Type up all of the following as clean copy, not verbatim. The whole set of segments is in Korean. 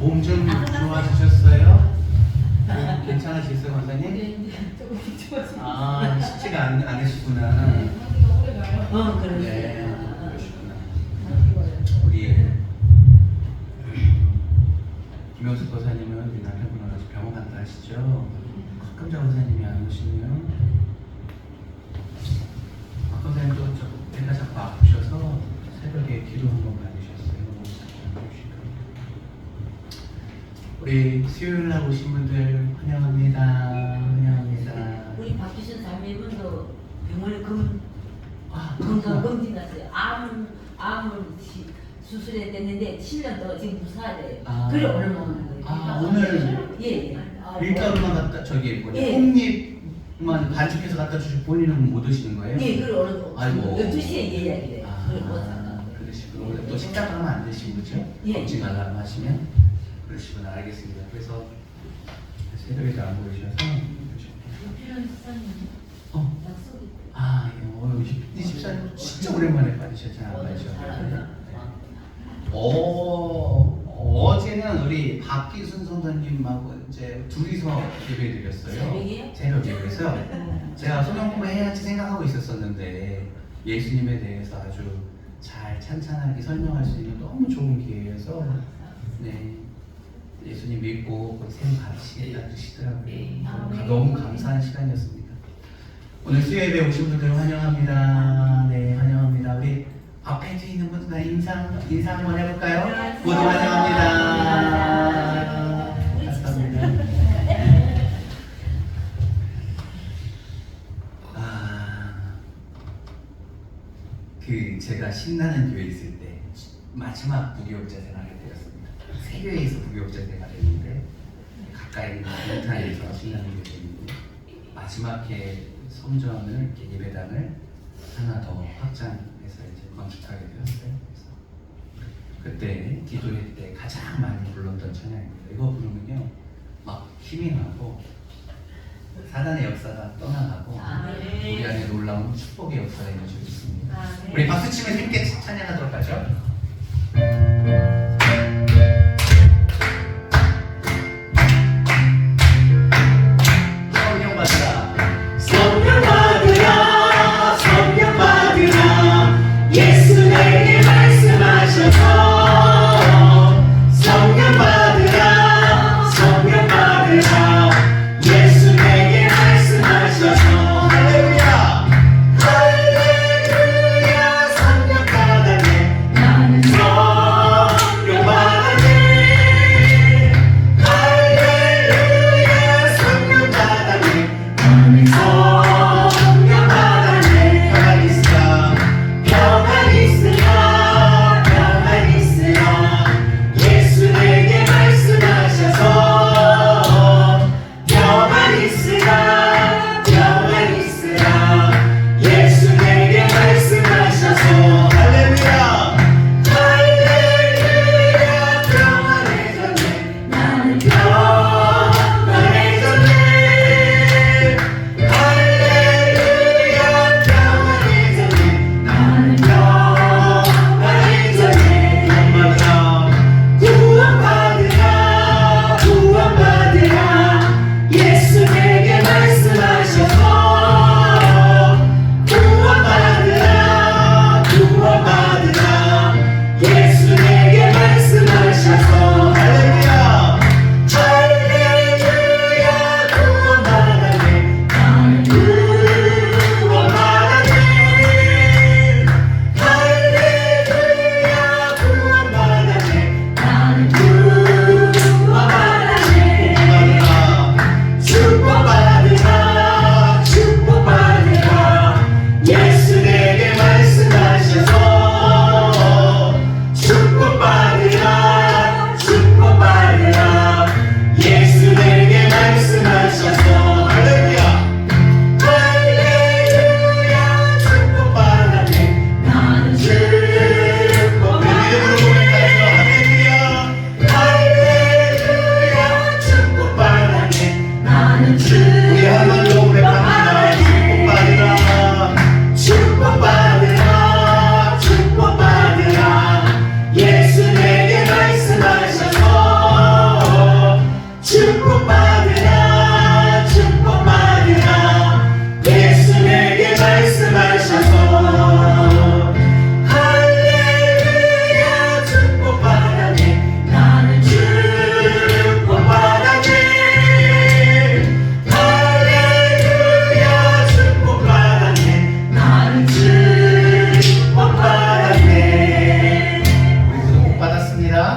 몸 좀 좋아지셨어요? 괜찮으셨어요, 원사님? 아, 쉽지가 않으시구나. 그래. 네, 그러시구나. 우리 김영숙 권사님은 우리 남편분하고 같이 병원 갔다 하시죠? 가끔자 권사님이 안 오시네요. 박 권사님도 배가 자꾸 아프셔서 새벽에 기도 한번 받으셨어요. 우리 수요일 날 오신 분들 환영합니다. 환영합니다. 우리 박기순 자매분도 병원에 건강 그렇구나. 검진 났어요. 암을 수술했댔는데 7년 더 지금 무사하대요. 그래 오늘 먹는 거예요. 오늘 예. 밀가루만 갖다 예. 콩잎만 반죽해서 갖다 주시고 본인은 못 드시는 거예요? 예, 그래 오늘 아이고. 12시에 예약이래요. 그러시구나. 오늘 또 식당 가면 안 되신 거죠? 예. 먹지 말라고 하시면? 그러시구나. 알겠습니다. 그래서 새벽에도 안 보이셔서 이 집사님 진짜 오랜만에 받으셨잖아요. 어제는 우리 박기순 선생님하고 이제 둘이서 예배 드렸어요. 새벽이요? 새벽 예배에서 제가 소명 공부 해야지 생각하고 있었었는데 예수님에 대해서 아주 잘 찬찬하게 설명할 수 있는 너무 좋은 기회여서 네 예수님 믿고 생 받으시겠다 그러시더라고요. 너무 감사한 시간이었습니다. 오늘 수요예배 오신 분들 환영합니다. 네, 환영합니다. 우리 앞에 있는 분들 인사 한번 해볼까요? 모두 환영합니다. 감사합니다. 제가 신나는 교회 있을 때 마지막 부교육자 생활을 되었습니다. 세 교회에서 부교육자 생활을 했는데 가까이 있는 동탄에서 신나는 교회 있는데 마지막 해 성전을 이렇게 예배당을 하나 더 확장해서 이제 건축하게 되었어요. 그래서 그때 기도회 때 가장 많이 불렀던 찬양입니다. 이거 부르면요 막 힘이 나고 사단의 역사가 떠나가고 우리 안에 놀라운 축복의 역사가 이루어지고 있습니다. 우리 박수치면서 함께 찬양하도록 하죠. 예수 내게 말씀하셔서 성령 받으라 성령 받으라 예수 내게 말씀하셔서 할렐루야 할렐루야 성령 받았네 나는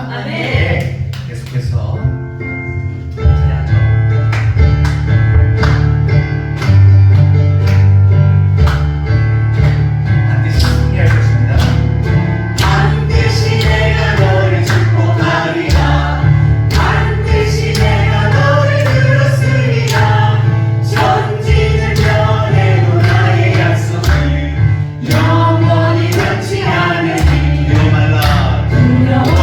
아멘. 네, 계속해서 찬양하죠. 반드시 승리할 것입니다. 반드시 내가 너를 축복하리라. 반드시 내가 너를 들었으리라. 천지는 변해도 나의 약속을 영원히 변치 않으니. 두려워 말라. 두려워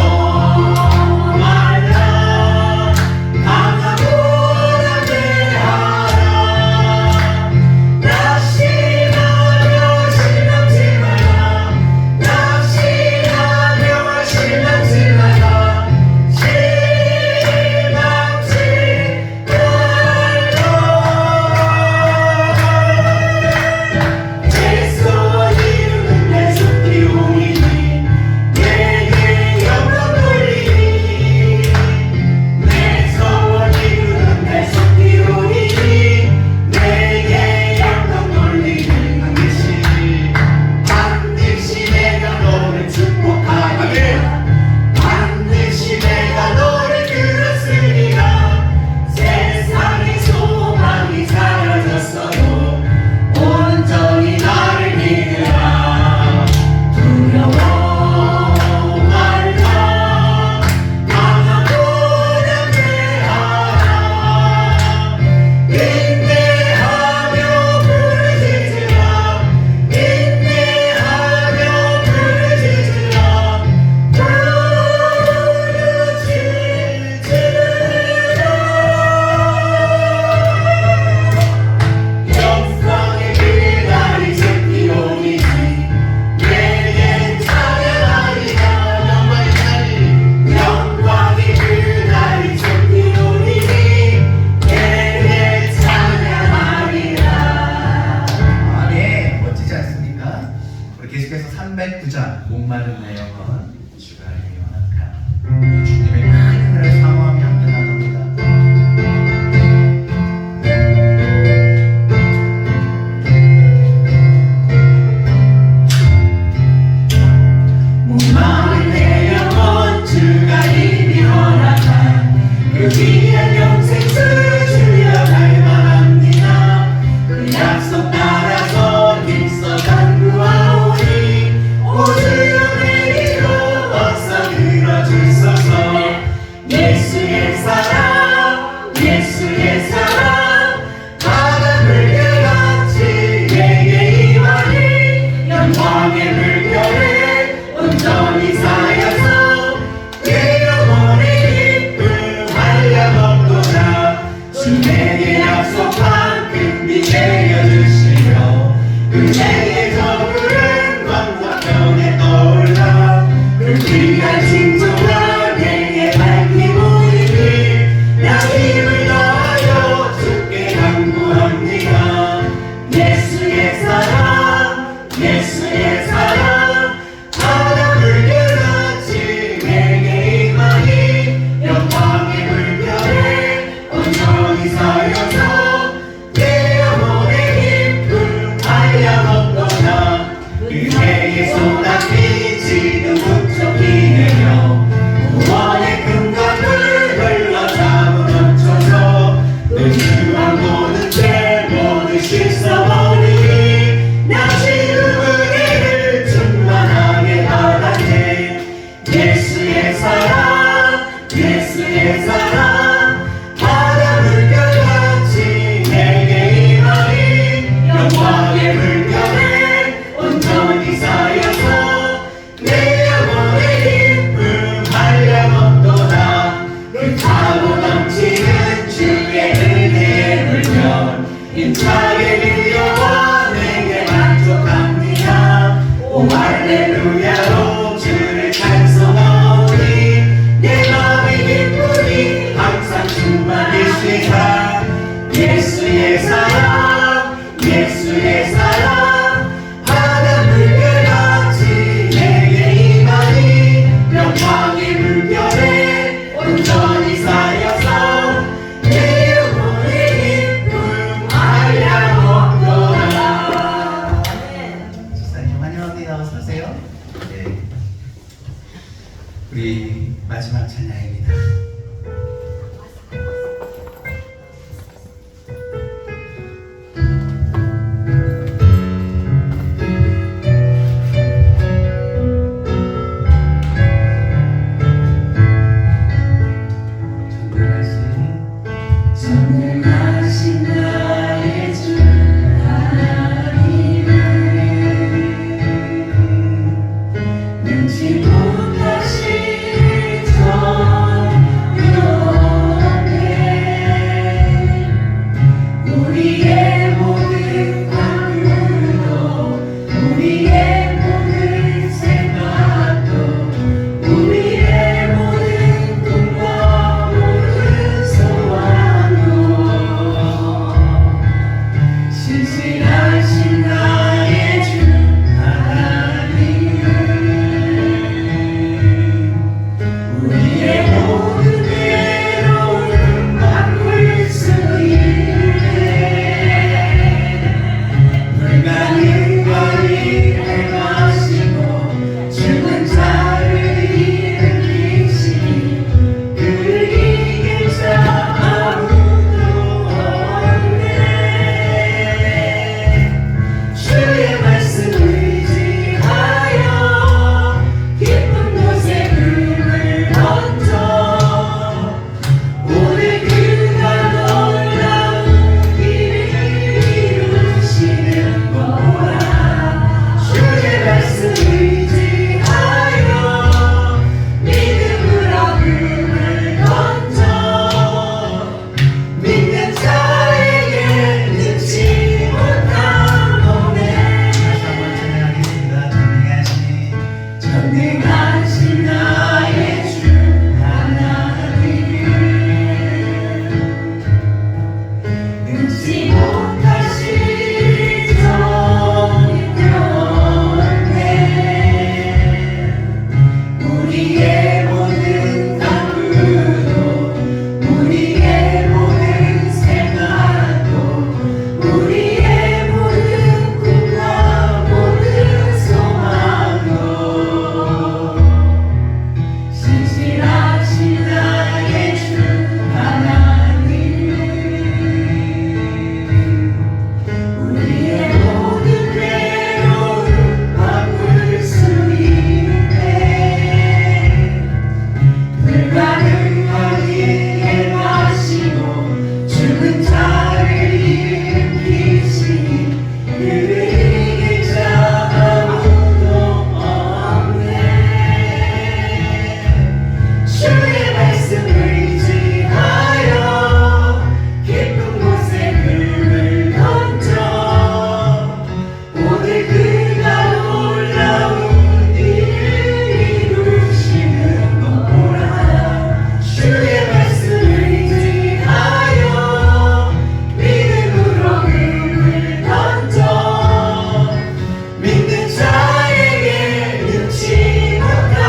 마지막 찬양입니다. 전능하신 나의 주 하나님을 능치 못하실 정령에 우리의 모든 강구도 우리의 모든 생각도 우리의 모든 꿈과 모든 소원도 신실하신 나의 주 하나님을 우리의 모든 외로움 바꿀 수 있네 불가능한 일을 행하시고 죽은 자를 일으키시 그를 이길 자 아무도 없네 주의 말씀을 의지하여 깊은 곳에 금을 던져 오늘 그가 놀라운 일을 이루시는 거라 주의 말씀 의지하여 믿음으로 금을 던져 믿는 자에게 능치 못한 오늘 다시 한번 찬양하겠습니다. 전능하신 나의 주 하나님을 능치 못하실 정령에 우리의 모든 강구도 우리의 모든 생각도 우리의 모든 꿈과 모든 소망도 신실하신 나의 주 하나님을 우리의 모든 외로움 바꿀 수 있네 불가능한 일 행하시고 죽은 자를 일으키시니 그를 이길 자 아무도 없네 주의 말씀을 의지하여 깊은 곳에 금을 던져 오늘 그가 놀라운 일을 이루시는 것 보라 주의 말씀을 의지하여 믿음으로 금을 던져 믿는 자에게 능치 못함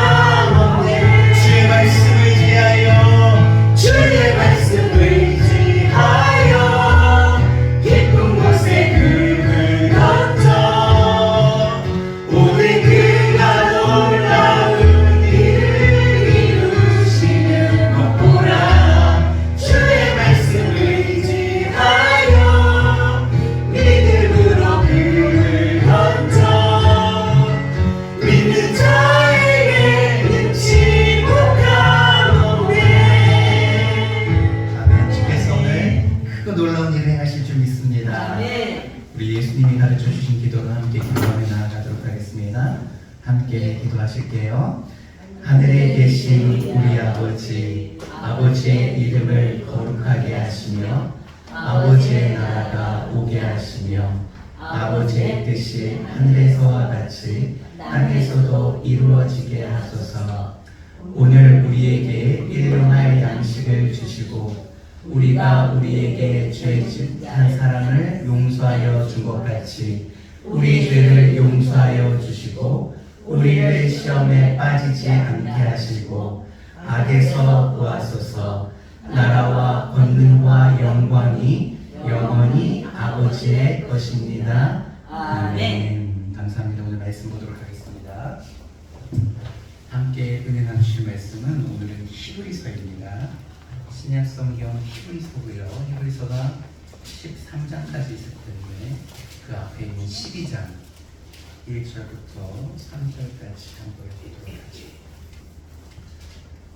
없네 주의 말씀을 의지하여 주의 말씀을 의지하여 깊은 곳에 금을 던져 오늘 그가 놀라운 일을 이루시는 것 보라 주의 말씀을 의지하여 믿음으로 금을 던져 믿는 자에게 능치 못함 없네 아멘. 주께서 오늘 크고 놀라운 일을 행하실 줄 믿습니다. 네. 우리 예수님이 가르쳐 주신 기도로 함께 기도하며 나아가도록 하겠습니다. 함께 기도하실게요. 하늘에 계신 우리 아버지, 아버지의 이름을 거룩하게 하시며 아버지의 나라가 오게 하시며 아버지의 뜻이 하늘에서와 같이 땅에서도 이루어지게 하소서. 오늘 우리에게 일용할 양식을 주시고 우리가 우리에게 죄짓한 사람을 용서하여 준 것 같이 우리 죄를 용서하여 주시고 우리를 시험에 빠지지 않게 하시고 악에서 구하소서. 나라와 권능과 영광이 영원히 아버지의 것입니다. 아멘. 감사합니다. 오늘 말씀 보도록 하겠습니다. 함께 은혜 나누실 말씀은 오늘은 히브리서입니다. 신약성경 히브리서고요. 히브리서가 13장까지 있을 텐데 그 앞에 있는 12장 1절부터 3절까지 한번 보도록 하죠.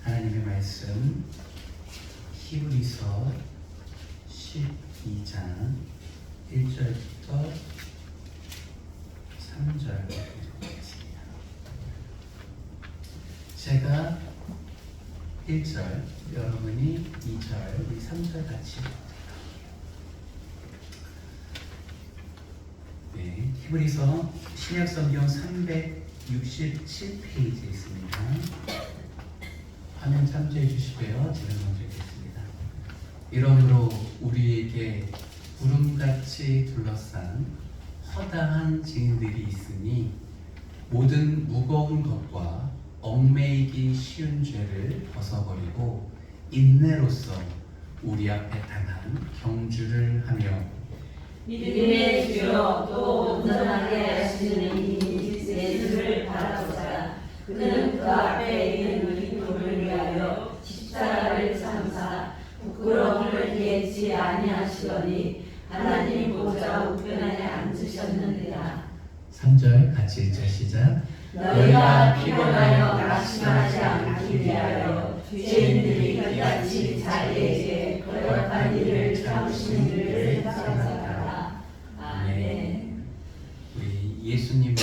하나님의 말씀 히브리서 12장 1절부터 3절 보도록 하겠습니다. 제가 1절, 여러분이 2절, 우리 3절 같이 네, 히브리서 신약성경 367페이지에 있습니다. 화면 참조해 주시고요. 제가 먼저 읽겠습니다. 이러므로 우리에게 구름같이 둘러싼 허다한 증인들이 있으니 모든 무거운 것과 얽매이기 쉬운 죄를 벗어버리고 인내로써 우리 앞에 당한 경주를 하며 믿음의 주여 또 온전하게 하시는 이 예수를 바라보자. 그는 그 앞에 있는 우리 도를 위하여 십자가를 참사 부끄러움을 예지 아니하시더니 하나님 보좌 우편에 앉으셨느니라. 3절 같이 읽자 시작. 너희가 피곤하여 낙심하지 않기 위하여 죄인들이 끝까지 자기에게 거역한 일을 참으시는 일을 생각하라. 아멘. 우리 예수님을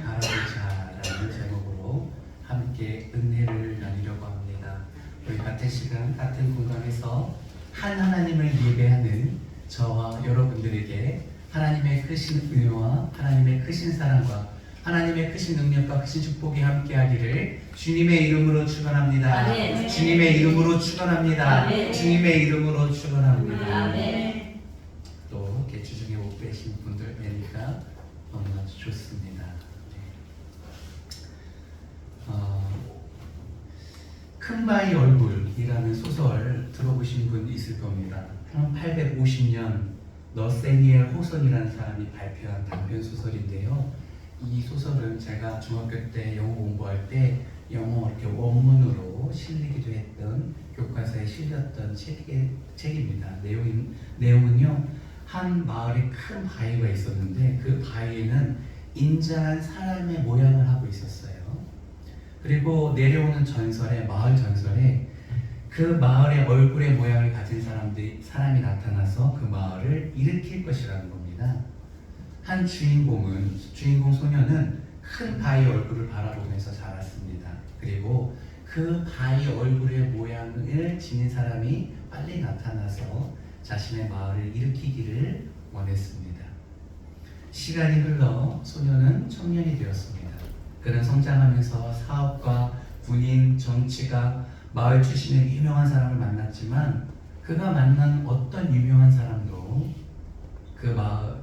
바라보자라는 제목으로 함께 은혜를 나누려고 합니다. 우리 같은 시간 같은 공간에서 한 하나님을 예배하는 저와 여러분들에게 하나님의 크신 은혜와 하나님의 크신 사랑과 하나님의 크신 능력과 크신 축복이 함께하기를 주님의 이름으로 축원합니다. 아멘. 주님의 이름으로 축원합니다. 아멘. 주님의 이름으로 축원합니다. 아멘. 또 이렇게 주중에 못 뵈신 분들 뵈니까 너무나 좋습니다. 큰 바위 얼굴이라는 소설 들어보신 분 있을 겁니다. 1850년 너세니엘 호선이라는 사람이 발표한 단편 소설인데요. 이 소설은 제가 중학교 때 영어 공부할 때 영어 이렇게 원문으로 실리기도 했던 교과서에 실렸던 책입니다. 내용은요, 한 마을에 큰 바위가 있었는데 그 바위에는 인자한 사람의 모양을 하고 있었어요. 그리고 내려오는 전설에, 마을 전설에 그 마을의 얼굴의 모양을 가진 사람이 나타나서 그 마을을 일으킬 것이라는 겁니다. 한 주인공 소녀는 큰 바위 얼굴을 바라보면서 자랐습니다. 그리고 그 바위 얼굴의 모양을 지닌 사람이 빨리 나타나서 자신의 마을을 일으키기를 원했습니다. 시간이 흘러 소녀는 청년이 되었습니다. 그는 성장하면서 사업가, 군인, 정치가, 마을 출신의 유명한 사람을 만났지만 그가 만난 어떤 유명한 사람도 그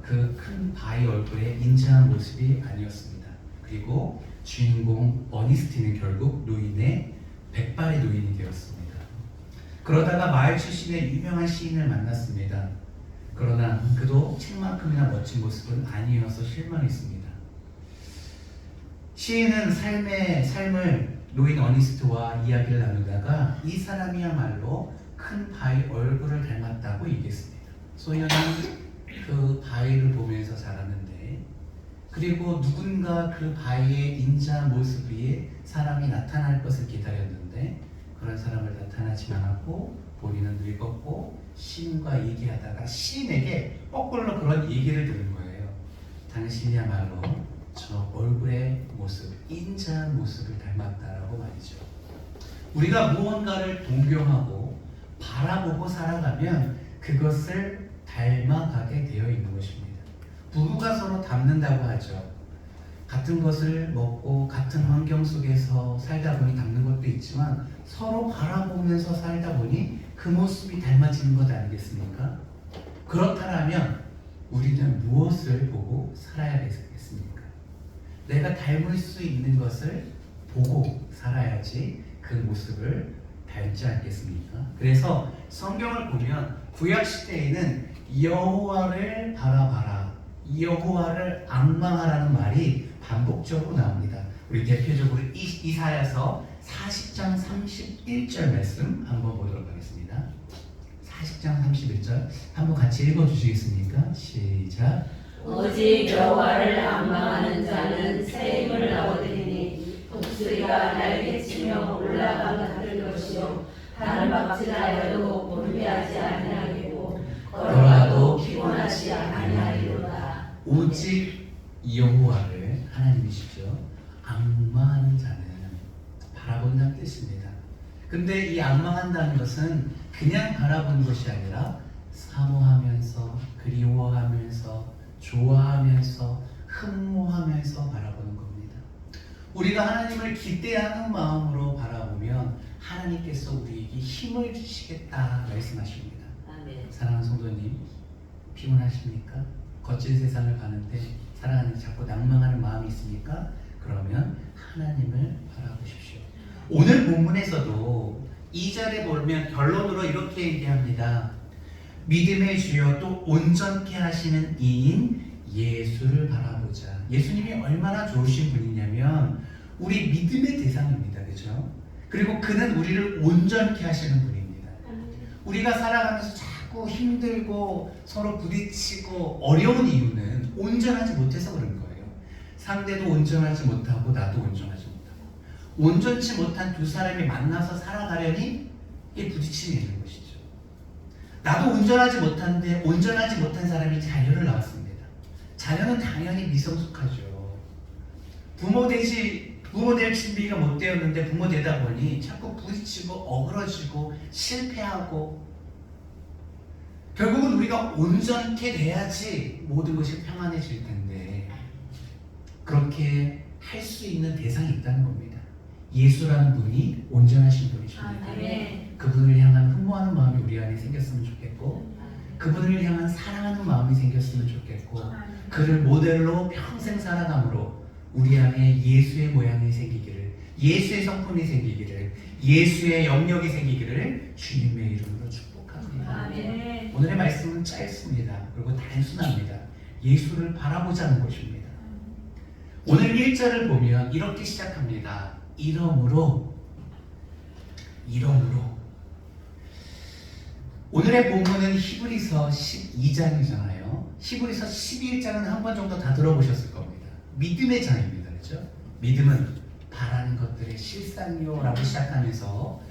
큰 바위 얼굴에 인자한 모습이 아니었습니다. 그리고 주인공 어니스티는 결국 백발의 노인이 되었습니다. 그러다가 마을 출신의 유명한 시인을 만났습니다. 그러나 그도 책만큼이나 멋진 모습은 아니어서 실망했습니다. 시인은 삶을 노인 어니스트와 이야기를 나누다가 이 사람이야말로 큰 바위 얼굴을 닮았다고 얘기했습니다. 소녀는 그 바위를 보면서 자랐는데, 그리고 누군가 그 바위의 인자한 모습 위에 사람이 나타날 것을 기다렸는데 그런 사람을 나타나지 않았고 본인은 늙었고 시인과 얘기하다가 시인에게 거꾸로 그런 얘기를 들은 거예요. 당신이야말로 저 얼굴의 모습, 인자한 모습을 닮았다라고 말이죠. 우리가 무언가를 동경하고 바라보고 살아가면 그것을 닮아가게 되어 있는 것입니다. 부부가 서로 닮는다고 하죠. 같은 것을 먹고 같은 환경 속에서 살다 보니 닮는 것도 있지만 서로 바라보면서 살다 보니 그 모습이 닮아지는 것 아니겠습니까? 그렇다면 우리는 무엇을 보고 살아야겠습니까? 내가 닮을 수 있는 것을 보고 살아야지 그 모습을 닮지 않겠습니까? 그래서 성경을 보면 구약 시대에는 여호와를 바라봐라, 여호와를 앙망하라는 말이 반복적으로 나옵니다. 우리 대표적으로 이사야서 40장 31절 말씀 한번 보도록 하겠습니다. 40장 31절 한번 같이 읽어주시겠습니까? 시작. 오직 여호와를 앙망하는 자는 새 힘을 얻으리니 독수리가 날개치며 올라가 가를 것이요 다른 박질하여도 곤배하지 아니하겠고 걸어가도 피곤하지 아니하리로다. 오직 여호와를 하나님이시죠. 앙망하는 자는 바라본다는 뜻입니다. 근데 이 앙망한다는 것은 그냥 바라보는 것이 아니라 사모하면서 그리워하면서 좋아하면서 흠모하면서 바라보는 겁니다. 우리가 하나님을 기대하는 마음으로 바라보면 하나님께서 우리에게 힘을 주시겠다 말씀하십니다. 아멘. 사랑하는 성도님, 피곤하십니까? 거친 세상을 가는데 사랑하는 자꾸 낭망하는 마음이 있습니까? 그러면 하나님을 바라보십시오. 오늘 본문에서도 2절에 보면 결론으로 이렇게 얘기합니다. 믿음의 주여 또 온전케 하시는 이인 예수를 바라보자. 예수님이 얼마나 좋으신 분이냐면 우리 믿음의 대상입니다. 그죠? 그리고 그는 우리를 온전케 하시는 분입니다. 우리가 살아가면서 자꾸 힘들고 서로 부딪히고 어려운 이유는 온전하지 못해서 그런 거예요. 상대도 온전하지 못하고 나도 온전하지 못하고 온전치 못한 두 사람이 만나서 살아가려니 이게 부딪힘이 있는 것이죠. 나도 온전하지 못한데 온전하지 못한 사람이 자녀를 낳았습니다. 자녀는 당연히 미성숙하죠. 부모 될 준비가 못 되었는데 부모 되다 보니 자꾸 부딪히고 어그러지고 실패하고 결국은 우리가 온전케 돼야지 모든 것이 평안해질 텐데 그렇게 할 수 있는 대상이 있다는 겁니다. 예수라는 분이 온전하신 분이십니다. 아멘. 그분을 향한 흠모하는 마음이 우리 안에 생겼으면 좋겠고 그분을 향한 사랑하는 마음이 생겼으면 좋겠고 그를 모델로 평생 살아감으로 우리 안에 예수의 모양이 생기기를 예수의 성품이 생기기를 예수의 영역이 생기기를 주님의 이름으로 축복합니다. 아멘. 오늘의 말씀은 짧습니다. 그리고 단순합니다. 예수를 바라보자는 것입니다. 오늘 1절을 보면 이렇게 시작합니다. 이러므로 오늘의 본문은 히브리서 12장이잖아요. 히브리서 11장은 한 번 정도 다 들어보셨을 겁니다. 믿음의 장입니다. 그렇죠? 믿음은 바라는 것들의 실상이요라고 시작하면서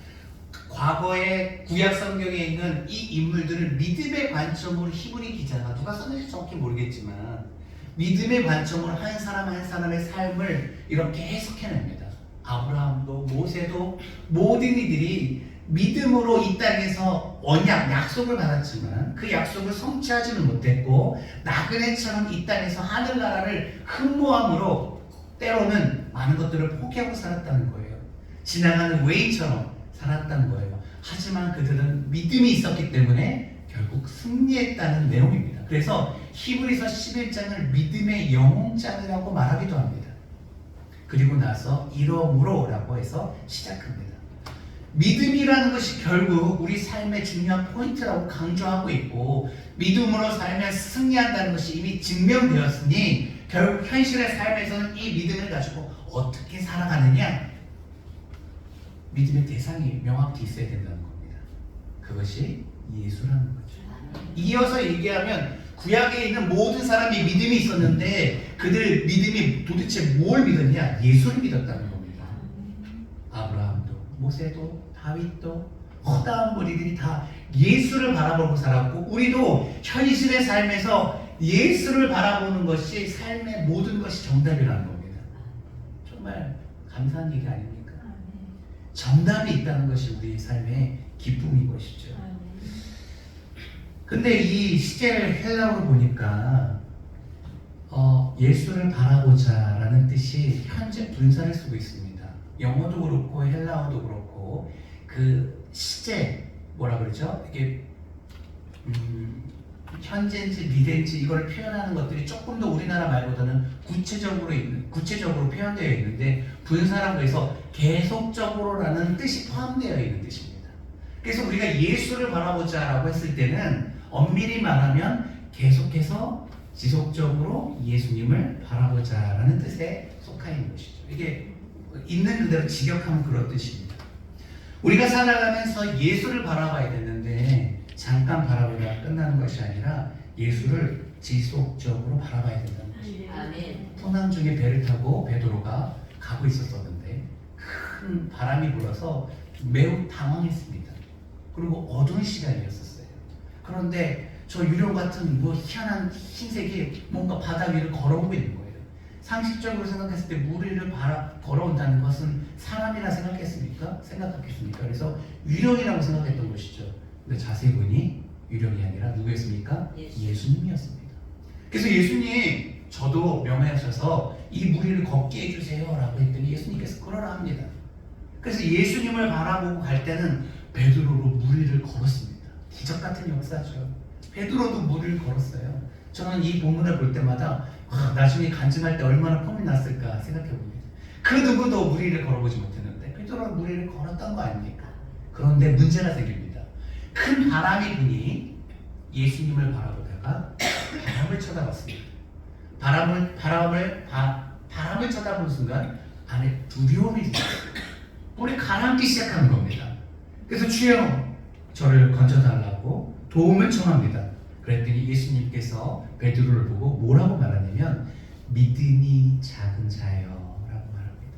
과거의 구약 성경에 있는 이 인물들을 믿음의 관점으로 히브리 기자가 누가 썼는지 정확히 모르겠지만 믿음의 관점으로 한 사람 한 사람의 삶을 이렇게 해석해냅니다. 아브라함도 모세도 모든 이들이 믿음으로 이 땅에서 언약, 약속을 받았지만 그 약속을 성취하지는 못했고 나그네처럼 이 땅에서 하늘나라를 흠모함으로 때로는 많은 것들을 포기하고 살았다는 거예요. 지나가는 외인처럼 살았다는 거예요. 하지만 그들은 믿음이 있었기 때문에 결국 승리했다는 내용입니다. 그래서 히브리서 11장을 믿음의 영웅장이라고 말하기도 합니다. 그리고 나서 이러므로라고 해서 시작합니다. 믿음이라는 것이 결국 우리 삶의 중요한 포인트라고 강조하고 있고 믿음으로 살면 승리한다는 것이 이미 증명되었으니 결국 현실의 삶에서는 이 믿음을 가지고 어떻게 살아가느냐 믿음의 대상이 명확히 있어야 된다는 겁니다. 그것이 예수라는 거죠. 이어서 얘기하면 구약에 있는 모든 사람이 믿음이 있었는데 그들 믿음이 도대체 뭘 믿었냐? 예수를 믿었다는 겁니다. 아브라함도 모세도 다윗도 허다한 무리들이 다 예수를 바라보고 살았고 우리도 현실의 삶에서 예수를 바라보는 것이 삶의 모든 것이 정답이라는 겁니다. 정말 감사한 얘기 아닙니까? 정답이 있다는 것이 우리 삶의 기쁨인 것이죠. 근데 이 시제를 헬라어로 보니까 예수를 바라보자 라는 뜻이 현재 분사를 쓰고 있습니다. 영어도 그렇고 헬라어도 그렇고 그 시제 뭐라 그러죠? 이게 현재인지 미래인지 이걸 표현하는 것들이 조금 더 우리나라 말보다는 구체적으로 표현되어 있는데 분사라고 해서 계속적으로라는 뜻이 포함되어 있는 뜻입니다. 그래서 우리가 예수를 바라보자라고 했을 때는 엄밀히 말하면 계속해서 지속적으로 예수님을 바라보자라는 뜻에 속하 있는 것이죠. 이게 있는 그대로 직역하면 그런 뜻입니다. 우리가 살아가면서 예수를 바라봐야 되는데 잠깐 바라보다가 끝나는 것이 아니라 예수를 지속적으로 바라봐야 된다는 것입니다. 아멘. 풍랑 중에 배를 타고 베드로가 가고 있었었는데 큰 바람이 불어서 매우 당황했습니다. 그리고 어두운 시간이었었어요. 그런데 저 유령 같은 뭐 희한한 흰색이 뭔가 바다 위를 걸어오고 있는 거예요. 상식적으로 생각했을 때 물 위를 걸어온다는 것은 사람이라 생각했습니까? 생각했습니까? 그래서 유령이라고 생각했던 것이죠. 근데 자세히 보니 유령이 아니라 누구였습니까? 예수님이었습니다. 그래서 예수님 저도 명하셔서 이 물 위를 걷게 해주세요 라고 했더니 예수님께서 그러라 합니다. 그래서 예수님을 바라보고 갈 때는 베드로로 물 위를 걸었습니다. 기적 같은 역사죠. 베드로도 물 위를 걸었어요. 저는 이 본문을 볼 때마다 나중에 간증할 때 얼마나 폼이 났을까 생각해 봅니다. 그 누구도 물 위를 걸어보지 못했는데 베드로는 물 위를 걸었던 거 아닙니까? 그런데 문제가 생깁니다. 큰 바람이 부니 예수님을 바라보다가 바람을 쳐다봤습니다. 바람을 쳐다보는 순간 안에 두려움이 생겼어요. 우리 가라앉기 시작하는 겁니다. 그래서 주여 저를 건져달라고 도움을 청합니다. 그랬더니 예수님께서 베드로를 보고 뭐라고 말하냐면 믿음이 작은 자여 라고 말합니다.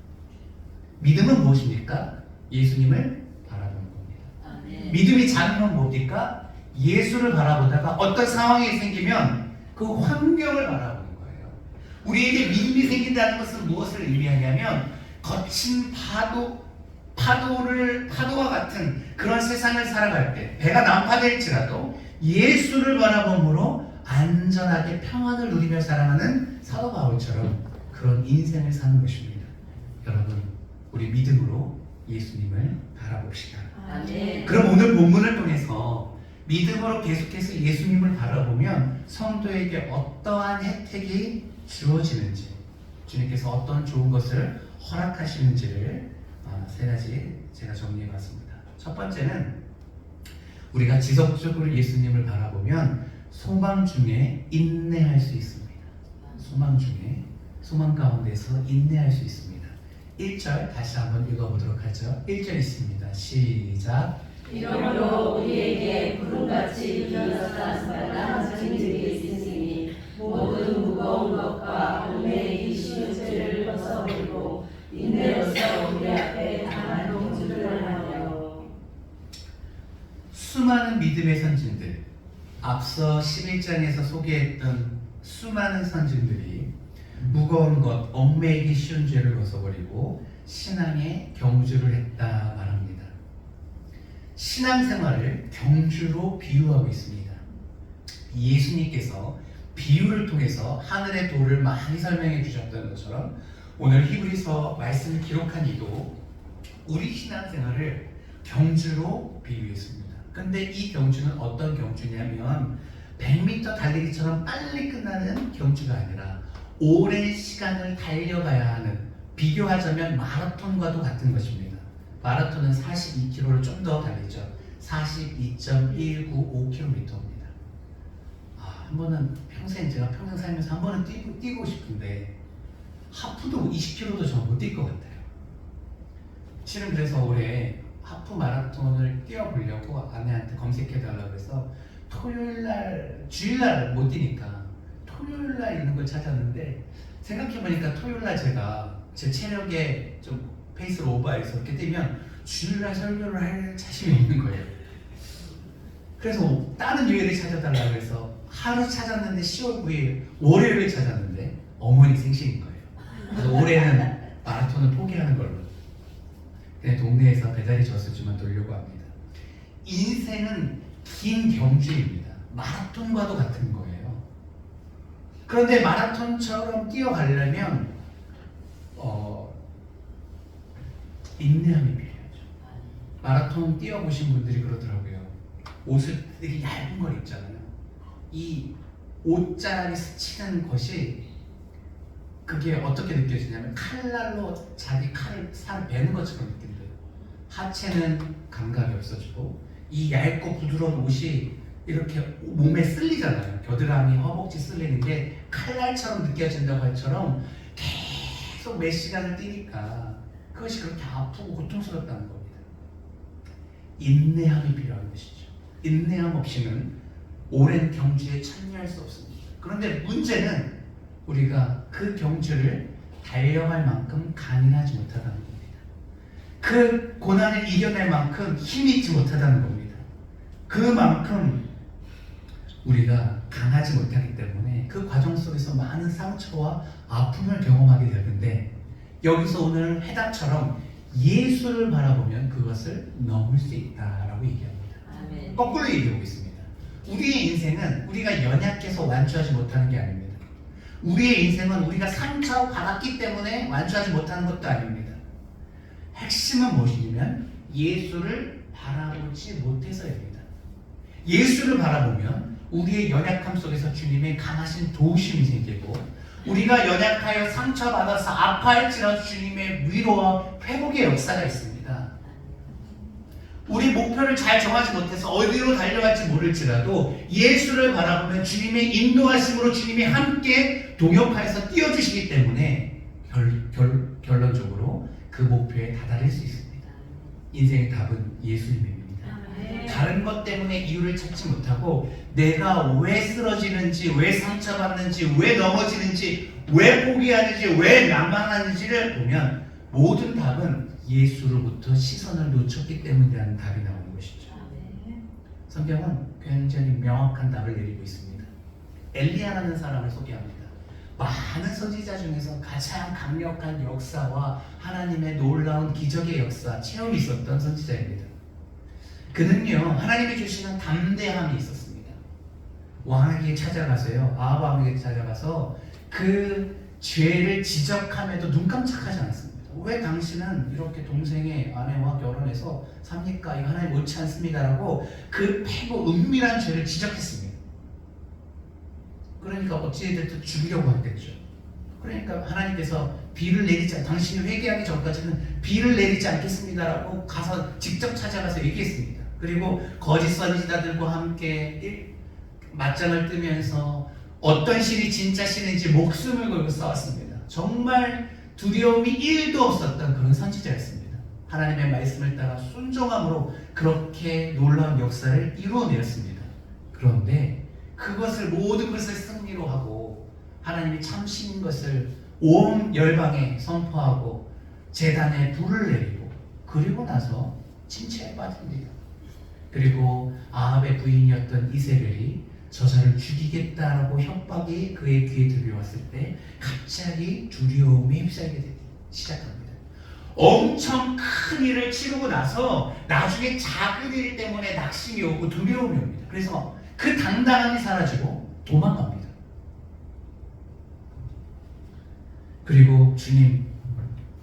믿음은 무엇입니까? 예수님을 바라보는 겁니다. 아멘. 믿음이 작은 건 뭡니까? 예수를 바라보다가 어떤 상황이 생기면 그 환경을 바라보는 거예요. 우리에게 믿음이 생긴다는 것은 무엇을 의미하냐면 거친 파도와 같은 그런 세상을 살아갈 때 배가 난파될지라도 예수를 바라봄으로 안전하게 평안을 누리며 살아가는 사도 바울처럼 그런 인생을 사는 것입니다. 여러분 우리 믿음으로 예수님을 바라봅시다. 아멘. 그럼 오늘 본문을 통해서 믿음으로 계속해서 예수님을 바라보면 성도에게 어떠한 혜택이 주어지는지 주님께서 어떤 좋은 것을 허락하시는지를 세 가지 제가 정리해봤습니다. 첫 번째는 우리가 지속적으로 예수님을 바라보면 소망 중에 인내할 수 있습니다. 소망 가운데서 인내할 수 있습니다. 1절 다시 한번 읽어보도록 하죠. 1절 있습니다. 시작. 이러므로 우리에게 구름같이 둘러싸는 증인들이 있으니 모든 무거운 것과 얽매이기 쉬운 죄를 벗어버리고 인내로서 우리 앞에 강한 동주를 하여. 수많은 믿음의 선진들, 앞서 11장에서 소개했던 수많은 선진들이 무거운 것, 얽매이기 쉬운 죄를 벗어버리고 신앙의 경주를 했다 말합니다. 신앙생활을 경주로 비유하고 있습니다. 예수님께서 비유를 통해서 하늘의 도를 많이 설명해 주셨던 것처럼 오늘 히브리서 말씀을 기록한 이도 우리 신앙생활을 경주로 비유했습니다. 근데 이 경주는 어떤 경주냐면 100m 달리기처럼 빨리 끝나는 경주가 아니라 오랜 시간을 달려가야 하는, 비교하자면 마라톤과도 같은 것입니다. 마라톤은 42km를 좀 더 달리죠. 42.195km입니다. 한 번은 제가 평생 살면서 한 번은 뛰고 싶은데 하프도 20km도 전 못 뛸 것 같아요. 실은 그래서 올해 하프 마라톤을 뛰어보려고 아내한테 검색해달라고 해서 주일날 못 뛰니까 토요일날 있는 걸 찾았는데 생각해보니까 토요일날 제가 제 체력에 좀 페이스를 오버해서 이렇게 뛰면 주일날 설교를 할 자신이 없는 거예요. 그래서 다른 요일을 찾아달라고 해서 하루 찾았는데 10월 9일 월요일을 찾았는데 어머니 생신인 거예요. 그래서 올해는 마라톤을 포기하는 걸로 그냥 동네에서 배달이 줬었지만 돌려고 합니다. 인생은 긴 경주입니다. 마라톤과도 같은 거예요. 그런데 마라톤처럼 뛰어가려면 인내함이 필요하죠. 마라톤 뛰어보신 분들이 그러더라고요. 옷을 되게 얇은 걸 입잖아요. 이 옷자락에 스치는 것이 그게 어떻게 느껴지냐면 칼날로 자기 살을 베는 것처럼 느낀대요. 하체는 감각이 없어지고 이 얇고 부드러운 옷이 이렇게 몸에 쓸리잖아요. 겨드랑이, 허벅지 쓸리는 게 칼날처럼 느껴진다고 할처럼 계속 몇 시간을 뛰니까 그것이 그렇게 아프고 고통스럽다는 겁니다. 인내함이 필요한 것이죠. 인내함 없이는 오랜 경주에 참여할 수 없습니다. 그런데 문제는 우리가 그 경주를 달려갈 만큼 강인하지 못하다는 겁니다. 그 고난을 이겨낼 만큼 힘이 있지 못하다는 겁니다. 그만큼 우리가 강하지 못하기 때문에 그 과정 속에서 많은 상처와 아픔을 경험하게 되는데, 여기서 오늘 해답처럼 예수를 바라보면 그것을 넘을 수 있다라고 얘기합니다. 아멘. 거꾸로 얘기하고 있습니다. 우리의 인생은 우리가 연약해서 완주하지 못하는 게 아닙니다. 우리의 인생은 우리가 상처받았기 때문에 완주하지 못하는 것도 아닙니다. 핵심은 무엇이냐면 예수를 바라보지 못해서입니다. 예수를 바라보면 우리의 연약함 속에서 주님의 강하신 도우심이 생기고, 우리가 연약하여 상처받아서 아파할지라도 주님의 위로와 회복의 역사가 있습니다. 우리 목표를 잘 정하지 못해서 어디로 달려갈지 모를지라도 예수를 바라보면 주님의 인도하심으로 주님이 함께 동역하여서 띄워주시기 때문에 결론적으로 그 목표에 다다를 수 있습니다. 인생의 답은 예수님입니다. 다른 것 때문에 이유를 찾지 못하고 내가 왜 쓰러지는지, 왜 상처받는지, 왜 넘어지는지, 왜 포기하는지, 왜 낭만하는지를 보면 모든 답은 예수로부터 시선을 놓쳤기 때문이라는 답이 나오는 것이죠. 성경은 굉장히 명확한 답을 내리고 있습니다. 엘리야라는 사람을 소개합니다. 많은 선지자 중에서 가장 강력한 역사와 하나님의 놀라운 기적의 역사, 체험이 있었던 선지자입니다. 그는요, 하나님이 주시는 담대함이 있었습니다. 왕에게 찾아가서요, 아합 왕에게 찾아가서 그 죄를 지적함에도 눈 깜짝하지 않았습니다. 왜 당신은 이렇게 동생의 아내와 결혼해서 삽니까? 이거 하나님 옳지 않습니다라고 그 패고 은밀한 죄를 지적했습니다. 그러니까 어찌됐든 죽이려고 했겠죠. 그러니까 하나님께서 비를 내리지, 당신이 회개하기 전까지는 비를 내리지 않겠습니다라고 가서 직접 찾아가서 얘기했습니다. 그리고 거짓 선지자들과 함께 맞짱을 뜨면서 어떤 신이 진짜 신인지 목숨을 걸고 싸웠습니다. 정말 두려움이 1도 없었던 그런 선지자였습니다. 하나님의 말씀을 따라 순종함으로 그렇게 놀라운 역사를 이루어내었습니다. 그런데 그것을, 모든 것을 승리로 하고 하나님이 참 신인 것을 온 열방에 선포하고 제단에 불을 내리고, 그리고 나서 침체에 빠집니다. 그리고 아합의 부인이었던 이세벨이 저자를 죽이겠다라고 협박이 그의 귀에 들려왔을 때 갑자기 두려움에 휩싸이게 되기 시작합니다. 엄청 큰 일을 치르고 나서 나중에 작은 일 때문에 낙심이 오고 두려움이 옵니다. 그래서 그 당당함이 사라지고 도망갑니다. 그리고 주님,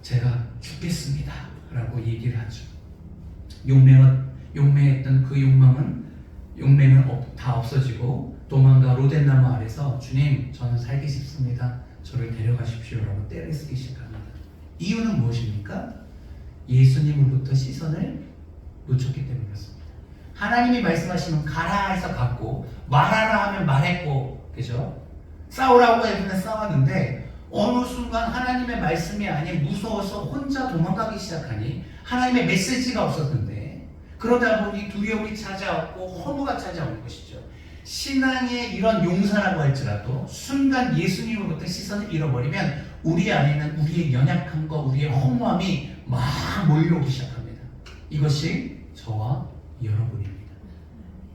제가 죽겠습니다 라고 얘기를 하죠. 용맹했던 그 용맹은 다 없어지고 도망가 로덴나무 아래서 주님, 저는 살기 싶습니다. 저를 데려가십시오 라고 떼를 쓰기 시작합니다. 이유는 무엇입니까? 예수님으로부터 시선을 놓쳤기 때문이었습니다. 하나님이 말씀하시면 가라 해서 갔고, 말하라 하면 말했고, 그죠? 싸우라고 했는데 싸웠는데 어느 순간 하나님의 말씀이 아닌 무서워서 혼자 도망가기 시작하니 하나님의 메시지가 없었는데, 그러다 보니 두려움이 찾아왔고 허무가 찾아오는 것이죠. 신앙의 이런 용사라고 할지라도 순간 예수님으로부터 시선을 잃어버리면 우리 안에는 우리의 연약함과 우리의 허무함이 막 몰려오기 시작합니다. 이것이 저와 여러분입니다.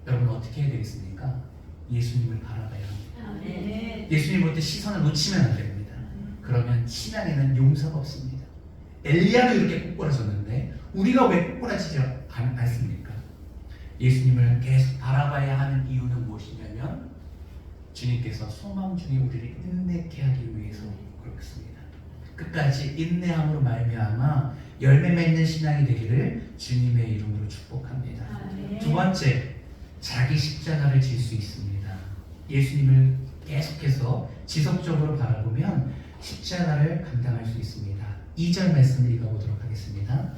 여러분 어떻게 해야 되겠습니까? 예수님을 바라봐야 합니다. 예수님으로부터 시선을 놓치면 안 됩니다. 그러면 신앙에는 용서가 없습니다. 엘리야도 이렇게 꼬꾸라졌는데 우리가 왜 꼬꾸라지지 않습니까? 예수님을 계속 바라봐야 하는 이유는 무엇이냐면 주님께서 소망 중에 우리를 인내케 하기 위해서 그렇습니다. 끝까지 인내함으로 말미암아 열매 맺는 신앙이 되기를 주님의 이름으로 축복합니다. 두 번째, 자기 십자가를 질 수 있습니다. 예수님을 계속해서 지속적으로 바라보면 십자가를 감당할 수 있습니다. 2절 말씀을 읽어보도록 하겠습니다.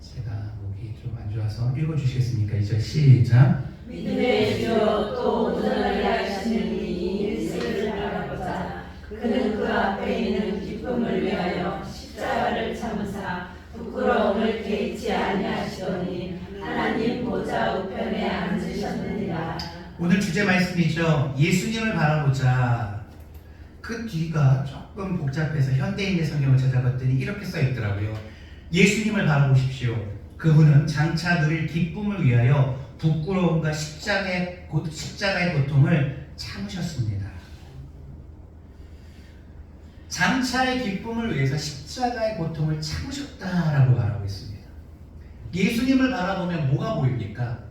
제가 목이 좀 안 좋아서 읽어주시겠습니까? 2절 시작. 믿음의 주여 또 운전하게 하시는 이 일세를 바라보자. 그는 그 앞에 있는 기쁨을 위하여 십자가를 참으사 오늘 주제 말씀이죠. 예수님을 바라보자. 그 뒤가 조금 복잡해서 현대인의 성경을 찾아봤더니 이렇게 써 있더라고요. 예수님을 바라보십시오. 그분은 장차 누릴 기쁨을 위하여 부끄러움과 십자가의 고통을 참으셨습니다. 장차의 기쁨을 위해서 십자가의 고통을 참으셨다라고 말하고 있습니다. 예수님을 바라보면 뭐가 보입니까?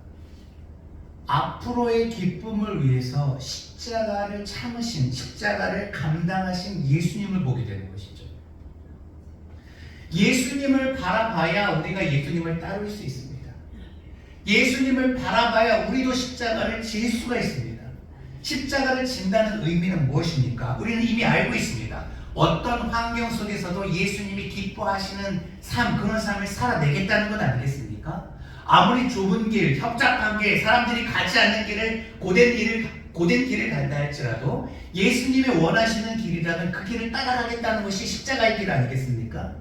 앞으로의 기쁨을 위해서 십자가를 참으신, 십자가를 감당하신 예수님을 보게 되는 것이죠. 예수님을 바라봐야 우리가 예수님을 따를 수 있습니다. 예수님을 바라봐야 우리도 십자가를 질 수가 있습니다. 십자가를 진다는 의미는 무엇입니까? 우리는 이미 알고 있습니다. 어떤 환경 속에서도 예수님이 기뻐하시는 삶, 그런 삶을 살아내겠다는 건 아니겠습니까? 아무리 좁은 길, 협착한 길, 사람들이 가지 않는 길을, 고된 길을 간다 할지라도 예수님이 원하시는 길이라면 그 길을 따라가겠다는 것이 십자가의 길 아니겠습니까?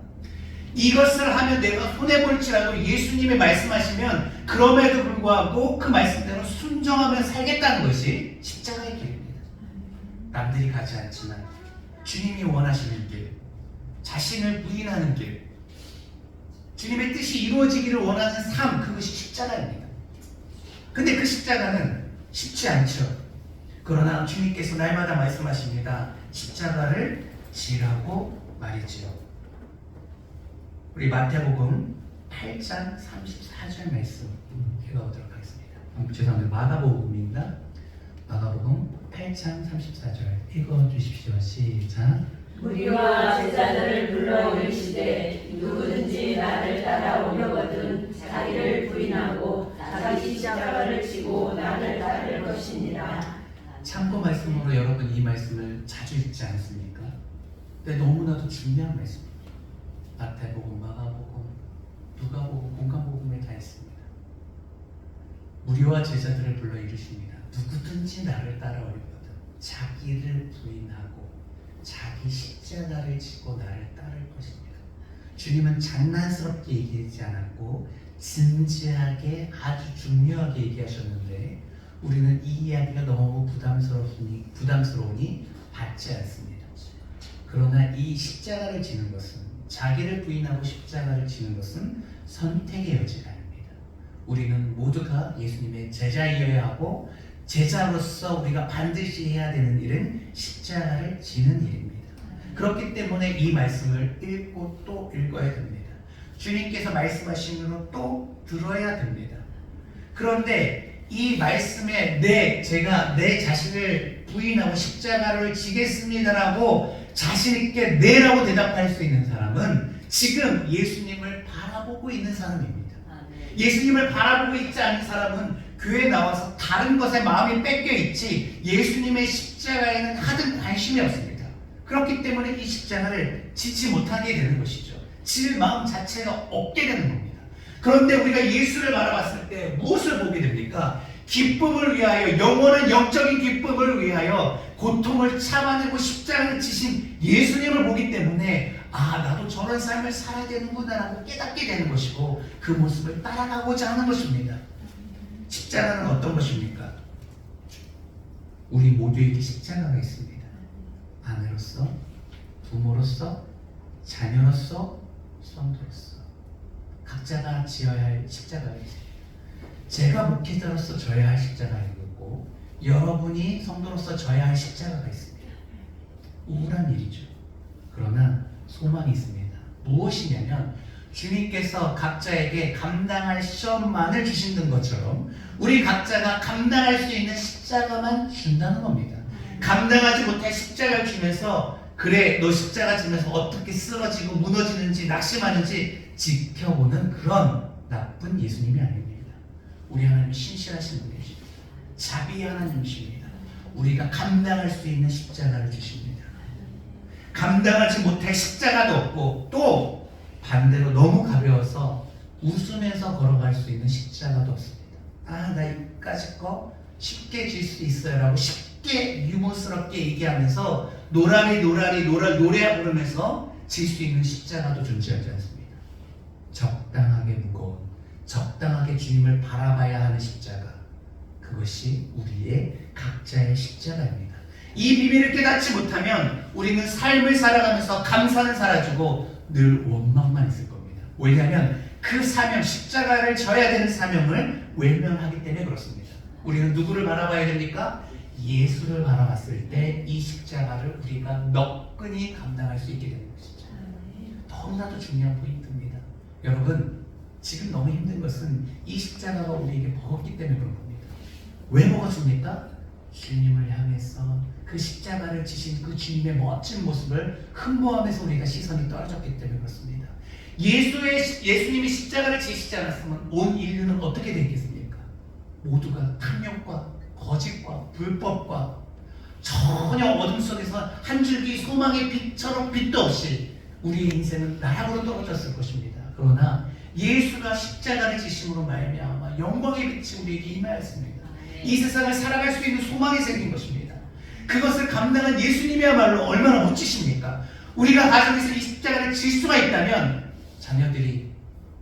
이것을 하면 내가 손해볼지라도 예수님이 말씀하시면 그럼에도 불구하고 그 말씀대로 순종하며 살겠다는 것이 십자가의 길입니다. 남들이 가지 않지만 주님이 원하시는 길, 자신을 부인하는 길, 주님의 뜻이 이루어지기를 원하는 삶, 그것이 십자가입니다. 근데 그 십자가는 쉽지 않죠. 그러나 주님께서 날마다 말씀하십니다. 십자가를 지라고 말이지요. 우리 마태복음 8장 34절 말씀 읽어보도록 하겠습니다. 죄송합니다. 마가복음입니다. 마가복음 8장 34절 읽어주십시오. 시작. 우리와 제자들을 불러 이르시되 누구든지 나를 따라오려거든 자기를 부인하고 자기 십자가를 지고 나를 따를 것이니라. 참고 말씀으로 여러분 이 말씀을 자주 읽지 않습니까? 근데 너무나도 중요한 말씀입니다. 마태복음, 마가복음, 누가복음, 공간복음에 다 있습니다. 우리와 제자들을 불러 이르십니다. 누구든지 나를 따라오려거든 자기를 부인하고 자기 십자가를 지고 나를 따를 것입니다. 주님은 장난스럽게 얘기하지 않았고 진지하게 아주 중요하게 얘기하셨는데 우리는 이 이야기가 너무 부담스러우니 받지 않습니다. 그러나 이 십자가를 지는 것은, 자기를 부인하고 십자가를 지는 것은 선택의 여지가 아닙니다. 우리는 모두가 예수님의 제자이어야 하고 제자로서 우리가 반드시 해야 되는 일은 십자가를 지는 일입니다. 그렇기 때문에 이 말씀을 읽고 또 읽어야 됩니다. 주님께서 말씀하시는 또 들어야 됩니다. 그런데 이 말씀에 제가 내 자신을 부인하고 십자가를 지겠습니다라고 자신있게 네라고 대답할 수 있는 사람은 지금 예수님을 바라보고 있는 사람입니다. 예수님을 바라보고 있지 않은 사람은 교회에 나와서 다른 것에 마음이 뺏겨 있지 예수님의 십자가에는 하등 관심이 없습니다. 그렇기 때문에 이 십자가를 지지 못하게 되는 것이죠. 질 마음 자체가 없게 되는 겁니다. 그런데 우리가 예수를 바라봤을 때 무엇을 보게 됩니까? 기쁨을 위하여, 영원한 영적인 기쁨을 위하여 고통을 참아내고 십자가를 지신 예수님을 보기 때문에 나도 저런 삶을 살아야 되는구나 라고 깨닫게 되는 것이고 그 모습을 따라가고자 하는 것입니다. 십자가는 어떤 것입니까? 우리 모두에게 십자가가 있습니다. 아내로서, 부모로서, 자녀로서, 성도로서 각자가 지어야 할 십자가가 있습니다. 제가 목회자로서 져야 할 십자가가 있고 여러분이 성도로서 져야 할 십자가가 있습니다. 우울한 일이죠. 그러나 소망이 있습니다. 무엇이냐면 주님께서 각자에게 감당할 시험만을 주시는 것처럼 우리 각자가 감당할 수 있는 십자가만 준다는 겁니다. 감당하지 못할 십자가를 주면서 그래 너 십자가 지면서 어떻게 쓰러지고 무너지는지 낙심하는지 지켜보는 그런 나쁜 예수님이 아닙니다. 우리 하나님 신실하신 분이십니다. 자비 하나님이십니다. 우리가 감당할 수 있는 십자가를 주십니다. 감당하지 못할 십자가도 없고 또 반대로 너무 가벼워서 웃으면서 걸어갈 수 있는 십자가도 없습니다. 나 이까짓 거 쉽게 질 수 있어요 라고 쉽게 유머스럽게 얘기하면서 노래 부르면서 질 수 있는 십자가도 존재하지 않습니다. 적당하게 무거운, 적당하게 주님을 바라봐야 하는 십자가, 그것이 우리의 각자의 십자가입니다. 이 비밀을 깨닫지 못하면 우리는 삶을 살아가면서 감사는 사라지고 늘 원망만 있을 겁니다. 왜냐하면 그 사명, 십자가를 져야 되는 사명을 외면하기 때문에 그렇습니다. 우리는 누구를 바라봐야 됩니까? 예수를 바라봤을 때 이 십자가를 우리가 너끈히 감당할 수 있게 되는 것이죠. 너무나도 중요한 포인트입니다. 여러분, 지금 너무 힘든 것은 이 십자가가 우리에게 버겁기 때문에 그런 겁니다. 왜 버겁습니까? 주님을 향해서 그 십자가를 지신 그 주님의 멋진 모습을 흠모하면서 우리가 시선이 떨어졌기 때문에 그렇습니다. 예수님이 십자가를 지시지 않았으면 온 인류는 어떻게 되겠습니까? 모두가 탐욕과 거짓과 불법과 전혀 어둠 속에서 한 줄기 소망의 빛처럼 빛도 없이 우리의 인생은 나락으로 떨어졌을 것입니다. 그러나 예수가 십자가를 지심으로 말미암아 영광의 빛이 우리에게 임하였습니다. 이 세상을 살아갈 수 있는 소망이 생긴 것입니다. 그것을 감당한 예수님이야말로 얼마나 멋지십니까? 우리가 가정에서 이 십자가를 질 수가 있다면 자녀들이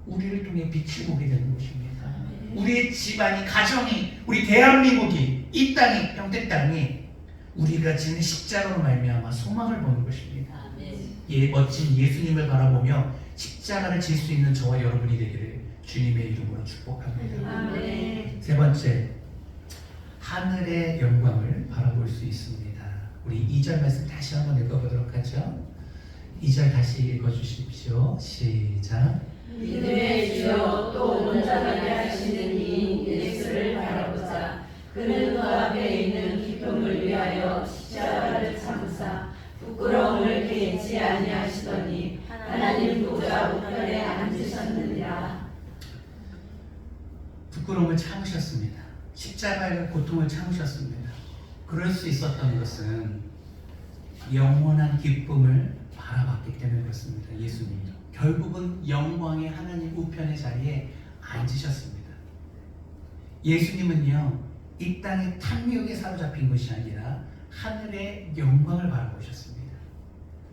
우리를 통해 빛을 보게 되는 것입니다. 우리의 집안이, 가정이, 우리 대한민국이, 이 땅이, 평택 땅이 우리가 지는 십자가로 말미암아 소망을 보는 것입니다. 멋진 예수님을 바라보며 십자가를 질 수 있는 저와 여러분이 되기를 주님의 이름으로 축복합니다. 세 번째, 하늘의 영광을 바라볼 수 있습니다. 우리 2절 말씀 다시 한번 읽어보도록 하죠. 2절 다시 읽어주십시오. 시작. 믿음의 주여 또 온전하게 하시는 이 예수를 바라보자. 그는 그 앞에 있는 기쁨을 위하여 십자가를 참으사 부끄러움을 개의치 아니하시더니 하나님 보좌 우편에 앉으셨느니라. 부끄러움을 참으셨습니다. 십자가의 고통을 참으셨습니다. 그럴 수 있었던 것은 영원한 기쁨을 바라봤기 때문에 그렇습니다. 예수님도 결국은 영광의 하나님 우편의 자리에 앉으셨습니다. 예수님은요, 이 땅의 탐욕에 사로잡힌 것이 아니라 하늘의 영광을 바라보셨습니다.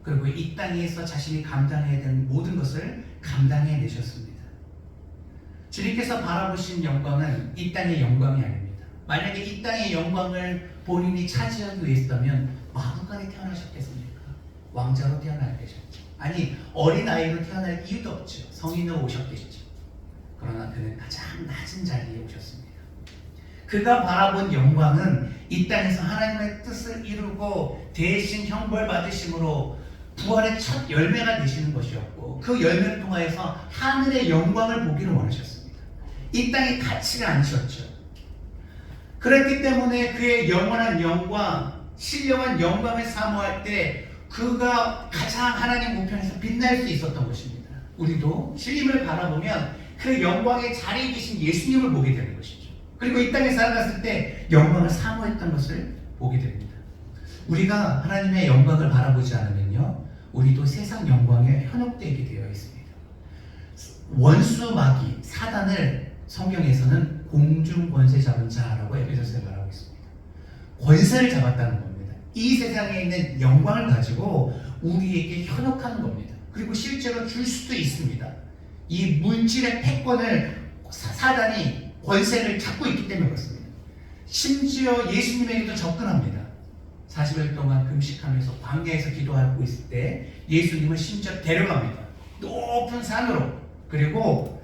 그리고 이 땅에서 자신이 감당해야 되는 모든 것을 감당해내셨습니다. 주님께서 바라보신 영광은 이 땅의 영광이 아닙니다. 만약에 이 땅의 영광을 본인이 차지하기 위해서라면 마구간에 태어나셨겠습니까? 왕자로 태어나야 되셨죠. 아니, 어린아이로 태어날 이유도 없죠. 성인으로 오셨겠죠. 그러나 그는 가장 낮은 자리에 오셨습니다. 그가 바라본 영광은 이 땅에서 하나님의 뜻을 이루고 대신 형벌 받으심으로 부활의 첫 열매가 되시는 것이었고, 그 열매를 통하여서 하늘의 영광을 보기를 원하셨습니다. 이 땅에 갇히지 않으셨죠. 그랬기 때문에 그의 영원한 영광, 신령한 영광을 사모할 때 그가 가장 하나님 우편에서 빛날 수 있었던 것입니다. 우리도 주님을 바라보면 그 영광의 자리에 계신 예수님을 보게 되는 것이죠. 그리고 이 땅에 살아갔을 때 영광을 사모했던 것을 보게 됩니다. 우리가 하나님의 영광을 바라보지 않으면요, 우리도 세상 영광에 현혹되게 되어 있습니다. 원수 마귀 사단을 성경에서는 공중 권세 잡은 자라고 에베소서에 말하고 있습니다. 권세를 잡았다는 겁니다. 이 세상에 있는 영광을 가지고 우리에게 현혹하는 겁니다. 그리고 실제로 줄 수도 있습니다. 이 물질의 패권을 사단이 권세를 잡고 있기 때문에 그렇습니다. 심지어 예수님에게도 접근합니다. 40일 동안 금식하면서 광야에서 기도하고 있을 때 예수님을 심지어 데려갑니다. 높은 산으로. 그리고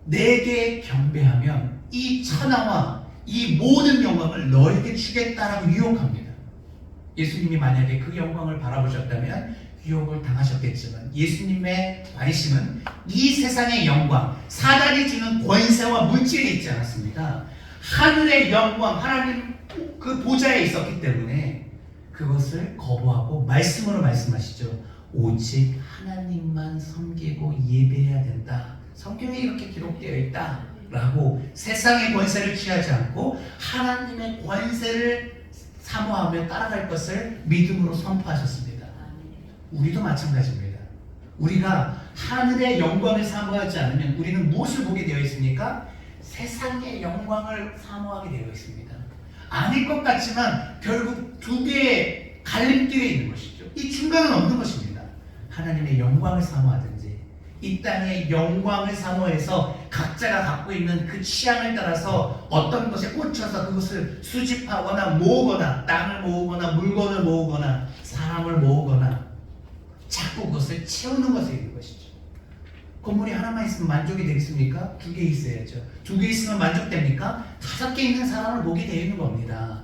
내게 경배하면 이 천하와 이 모든 영광을 너에게 주겠다라고 유혹합니다. 예수님이 만약에 그 영광을 바라보셨다면 유혹을 당하셨겠지만 예수님의 관심은 이 세상의 영광, 사단이 주는 권세와 물질이 있지 않았습니다. 하늘의 영광, 하나님 그 보좌에 있었기 때문에 그것을 거부하고 말씀으로 말씀하시죠. 오직 하나님만 섬기고 예배해야 된다. 성경에 이렇게 기록되어 있다 라고 세상의 권세를 취하지 않고 하나님의 권세를 사모하며 따라갈 것을 믿음으로 선포하셨습니다. 우리도 마찬가지입니다. 우리가 하늘의 영광을 사모하지 않으면 우리는 무엇을 보게 되어 있습니까? 세상의 영광을 사모하게 되어 있습니다. 아닐 것 같지만 결국 두 개의 갈림길에 있는 것이죠. 이 중간은 없는 것입니다. 하나님의 영광을 사모하든지 이 땅의 영광을 사모해서 각자가 갖고 있는 그 취향을 따라서 어떤 것에 꽂혀서 그것을 수집하거나 모으거나 땅을 모으거나 물건을 모으거나 사람을 모으거나 자꾸 그것을 채우는 것에 있는 것이죠. 건물이 하나만 있으면 만족이 되겠습니까? 2개 있어야죠. 2개 있으면 만족됩니까? 5개 있는 사람을 보게 되어 있는 겁니다.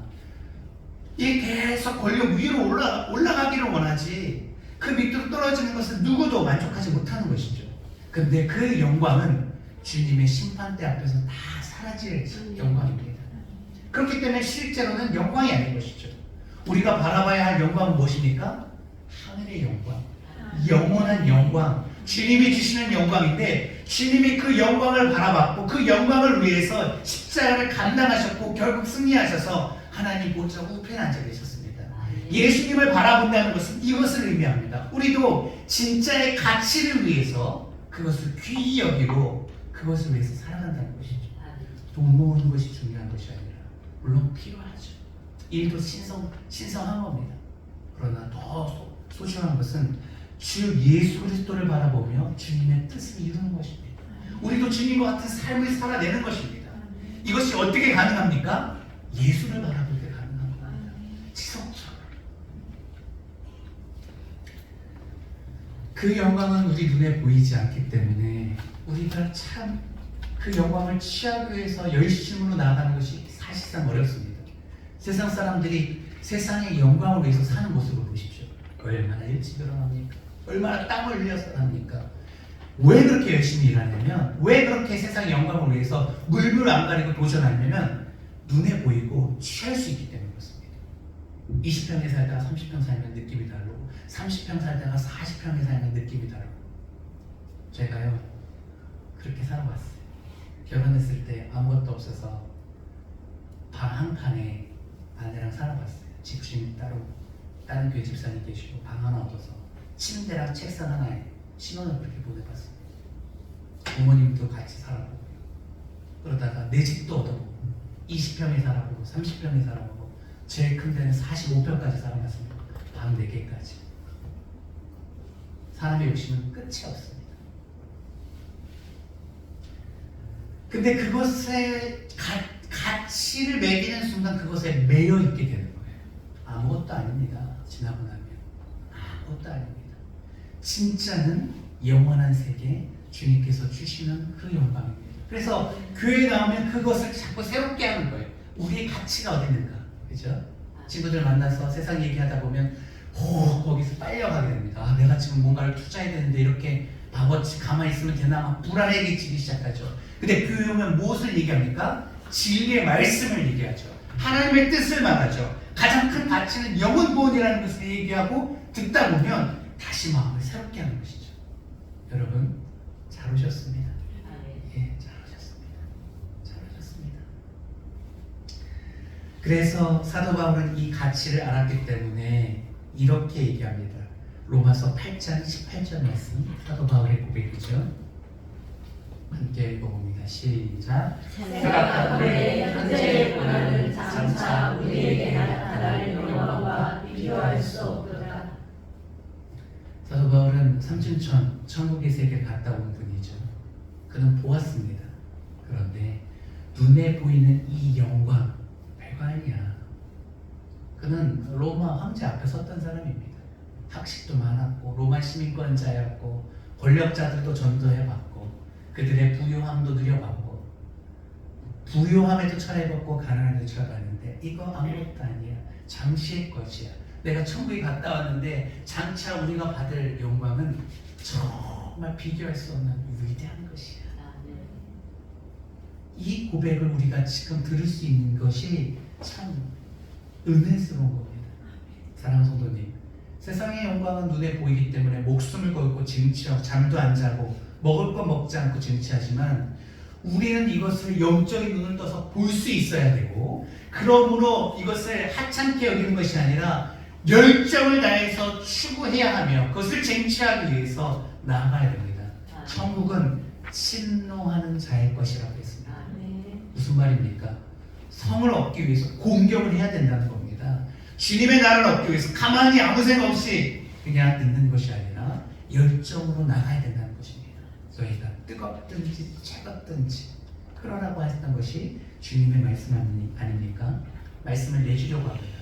이게 계속 권력 위로 올라가기를 원하지 그 밑으로 떨어지는 것은 누구도 만족하지 못하는 것이죠. 근데 그 영광은 주님의 심판대 앞에서 다 사라질 영광입니다. 그렇기 때문에 실제로는 영광이 아닌 것이죠. 우리가 바라봐야 할 영광은 무엇입니까? 하늘의 영광, 영원한 영광, 주님이 주시는 영광인데 주님이 그 영광을 바라봤고 그 영광을 위해서 십자가를 감당하셨고 결국 승리하셔서 하나님 보좌 우편에 앉아 계셨습니다. 예수님을 바라본다는 것은 이것을 의미합니다. 우리도 진짜의 가치를 위해서 그것을 귀히 여기고 그것을 위해서 살아간다는 것이죠. 돈 모으는 것이 중요한 것이 아니라 물론 필요하죠. 일도 신성한 겁니다. 그러나 더 소중한 것은 주 예수 그리스도를 바라보며 주님의 뜻을 이루는 것입니다. 우리도 주님과 같은 삶을 살아내는 것입니다. 이것이 어떻게 가능합니까? 예수를 바라볼 때 가능한 겁니다. 지속적으로. 그 영광은 우리 눈에 보이지 않기 때문에 우리가 참 그 영광을 취하기 위해서 열심으로 나아가는 것이 사실상 어렵습니다. 세상 사람들이 세상의 영광을 위해서 사는 모습을 보십시오. 얼마나 일찍 일어납니까? 얼마나 땀을 흘려서 합니까? 왜 그렇게 열심히 일하냐면 왜 그렇게 세상의 영광을 위해서 물불 안 가리고 도전하냐면 눈에 보이고 취할 수 있기 때문에 그렇습니다. 20평에 살다가 30평 살면 느낌이 다르고 30평 살다가 40평에 살면 느낌이 다르고 제가요 그렇게 살아봤어요. 결혼했을 때 아무것도 없어서 방 한 칸에 아내랑 살아봤어요. 집주인 따로 다른 교회 집사님 계시고 방 하나 얻어서 침대랑 책상 하나에 신혼을 그렇게 보내봤어요. 부모님도 같이 살아보고 그러다가 내 집도 얻어보고 20평에 살아보고 30평에 살아보고 제일 큰 데는 45평까지 살아봤습니다. 방 4개까지. 사람의 욕심은 끝이 없습니다. 근데 그것에 가치를 매기는 순간 그것에 매여 있게 되는 거예요. 아무것도 아닙니다. 지나고 나면 아무것도 아닙니다. 진짜는 영원한 세계 주님께서 주시는 그 영광입니다. 그래서 교회에 나오면 그것을 자꾸 새롭게 하는 거예요. 우리의 가치가 어디 있는가, 그죠? 친구들 만나서 세상 얘기하다 보면 거기서 빨려가게 됩니다. 아, 내가 지금 뭔가를 투자해야 되는데 이렇게 바보같이 가만히 있으면 되나 막 불안해지기 시작하죠. 근데 교회 오면 무엇을 얘기합니까? 진리의 말씀을 얘기하죠. 하나님의 뜻을 말하죠. 가장 큰 가치는 영혼 구원이라는 것을 얘기하고 듣다 보면 다시 마음을 새롭게 하는 것이죠. 여러분 잘 오셨습니다. 예, 잘 오셨습니다. 잘 오셨습니다. 그래서 사도 바울은 이 가치를 알았기 때문에 이렇게 얘기합니다. 로마서 8장 18절 말씀 사도 바울의 고백이죠. 함께 읽어봅니다. 시작. 생각하건대 현재의 고난은 장차 우리에게 나타날 영광과 비교할 수 없도다. 사도 바울은 삼층천 천국의 세계를 갔다 온 분이죠. 그는 보았습니다. 그런데 눈에 보이는 이 영광 별거 아니야. 그는 로마 황제 앞에 섰던 사람입니다. 학식도 많았고 로마 시민권자였고 권력자들도 전도해봤고 그들의 부유함도 누려봤고 부유함에도 처해봤고 가난함에도 처해봤는데 이거 아무것도 아니야. 잠시의 것이야. 내가 천국에 갔다 왔는데 장차 우리가 받을 영광은 정말 비교할 수 없는 위대한 것이야. 이 고백을 우리가 지금 들을 수 있는 것이 참 은혜스러운 겁니다. 사랑하는 성도님, 세상의 영광은 눈에 보이기 때문에 목숨을 걸고 쟁취하고 잠도 안 자고 먹을 거 먹지 않고 쟁취하지만 우리는 이것을 영적인 눈을 떠서 볼 수 있어야 되고 그러므로 이것을 하찮게 여기는 것이 아니라 열정을 다해서 추구해야 하며 그것을 쟁취하기 위해서 나아가야 됩니다. 천국은 침노하는 자의 것이라고 했습니다. 무슨 말입니까? 성을 얻기 위해서 공격을 해야 된다는 겁니다. 주님의 나라를 얻기 위해서 가만히 아무 생각 없이 그냥 있는 것이 아니라 열정으로 나가야 된다는 것입니다. 저희가 뜨겁든지 차갑든지 그러라고 하셨던 것이 주님의 말씀 아닙니까? 말씀을 내주려고 합니다.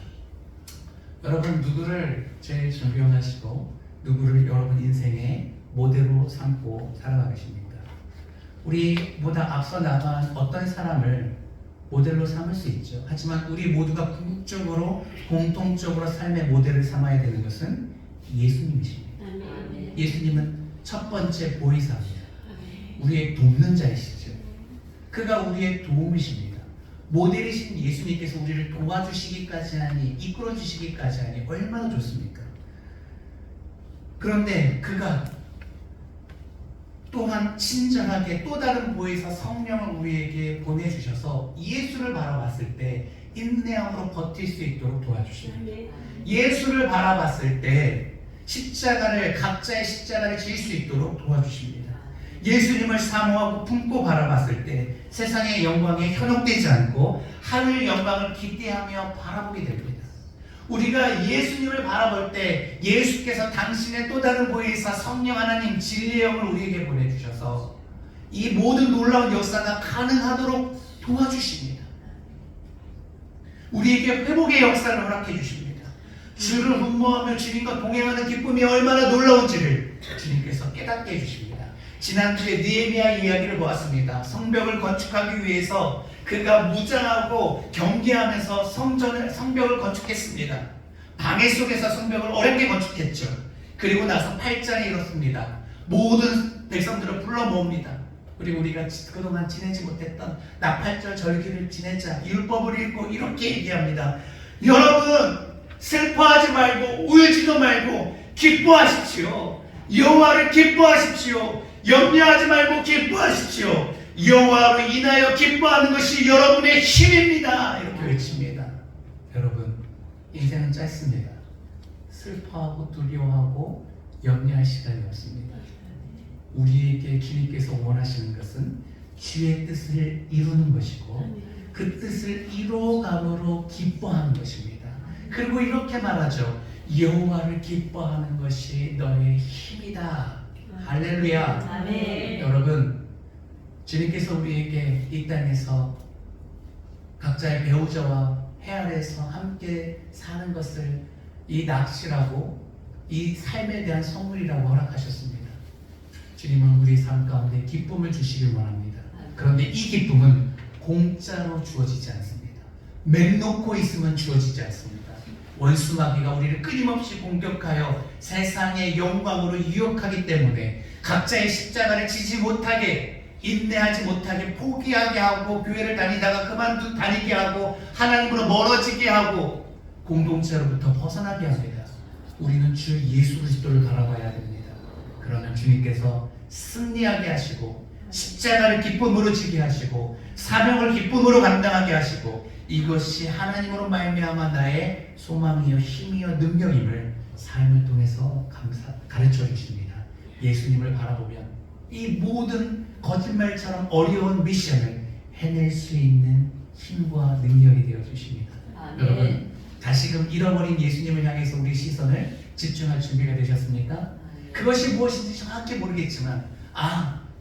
여러분 누구를 제일 존경하시고 누구를 여러분 인생의 모델로 삼고 살아가십니까? 우리보다 앞서 나간 어떤 사람을 모델로 삼을 수 있죠. 하지만 우리 모두가 궁극적으로 공통적으로 삶의 모델을 삼아야 되는 것은 예수님이십니다. 예수님은 첫 번째 보이사입니다. 우리의 돕는 자이시죠. 그가 우리의 도움이십니다. 모델이신 예수님께서 우리를 도와주시기까지 하니, 이끌어 주시기까지 하니 얼마나 좋습니까? 그런데 그가 또한 친절하게 또 다른 보혜사 성령을 우리에게 보내주셔서 예수를 바라봤을 때 인내함으로 버틸 수 있도록 도와주십니다. 예수를 바라봤을 때 각자의 십자가를 지을 수 있도록 도와주십니다. 예수님을 사모하고 품고 바라봤을 때 세상의 영광에 현혹되지 않고 하늘 영광을 기대하며 바라보게 됩니다. 우리가 예수님을 바라볼 때 예수께서 당신의 또 다른 보혜사 성령 하나님 진리의 영을 우리에게 보내주셔서 이 모든 놀라운 역사가 가능하도록 도와주십니다. 우리에게 회복의 역사를 허락해 주십니다. 주를 흠모하며 주님과 동행하는 기쁨이 얼마나 놀라운지를 주님께서 깨닫게 해주십니다. 지난주에 느헤미야 이야기를 보았습니다. 성벽을 건축하기 위해서 그가 무장하고 경계하면서 성벽을 건축했습니다. 방해 속에서 성벽을 어렵게 건축했죠. 그리고 나서 8장에 이렇습니다. 모든 백성들을 불러 모읍니다. 그리고 우리가 그동안 지내지 못했던 나팔절 절기를 지내자, 율법을 읽고 이렇게 얘기합니다. 여러분 슬퍼하지 말고 울지도 말고 기뻐하십시오. 여호와를 기뻐하십시오. 염려하지 말고 기뻐하십시오. 여호와로 인하여 기뻐하는 것이 여러분의 힘입니다. 이렇게 외칩니다. 여러분 인생은 짧습니다. 슬퍼하고 두려워하고 염려할 시간이 없습니다. 우리에게 주님께서 원하시는 것은 주의 뜻을 이루는 것이고 그 뜻을 이루어감으로 기뻐하는 것입니다. 그리고 이렇게 말하죠. 여호와를 기뻐하는 것이 너의 힘이다. 할렐루야. 아멘. 여러분 주님께서 우리에게 이 땅에서 각자의 배우자와 해 아래에서 함께 사는 것을 이 낚시라고 이 삶에 대한 선물이라고 허락하셨습니다. 주님은 우리 삶 가운데 기쁨을 주시길 원합니다. 그런데 이 기쁨은 공짜로 주어지지 않습니다. 맹놓고 있으면 주어지지 않습니다. 원수 마귀가 우리를 끊임없이 공격하여 세상의 영광으로 유혹하기 때문에 각자의 십자가를 지지 못하게, 인내하지 못하게, 포기하게 하고 교회를 다니다가 다니게 하고 하나님으로 멀어지게 하고 공동체로부터 벗어나게 합니다. 우리는 주 예수 그리스도를 바라봐야 됩니다. 그러면 주님께서 승리하게 하시고 십자가를 기쁨으로 지게 하시고 사명을 기쁨으로 감당하게 하시고 이것이 하나님으로 말미암아 나의 소망이요 힘이요 능력임을 삶을 통해서 가르쳐 주십니다. 예수님을 바라보면 이 모든 거짓말처럼 어려운 미션을 해낼 수 있는 힘과 능력이 되어 주십니다. 여러분 다시금 잃어버린 예수님을 향해서 우리 시선을 집중할 준비가 되셨습니까? 그것이 무엇인지 정확히 모르겠지만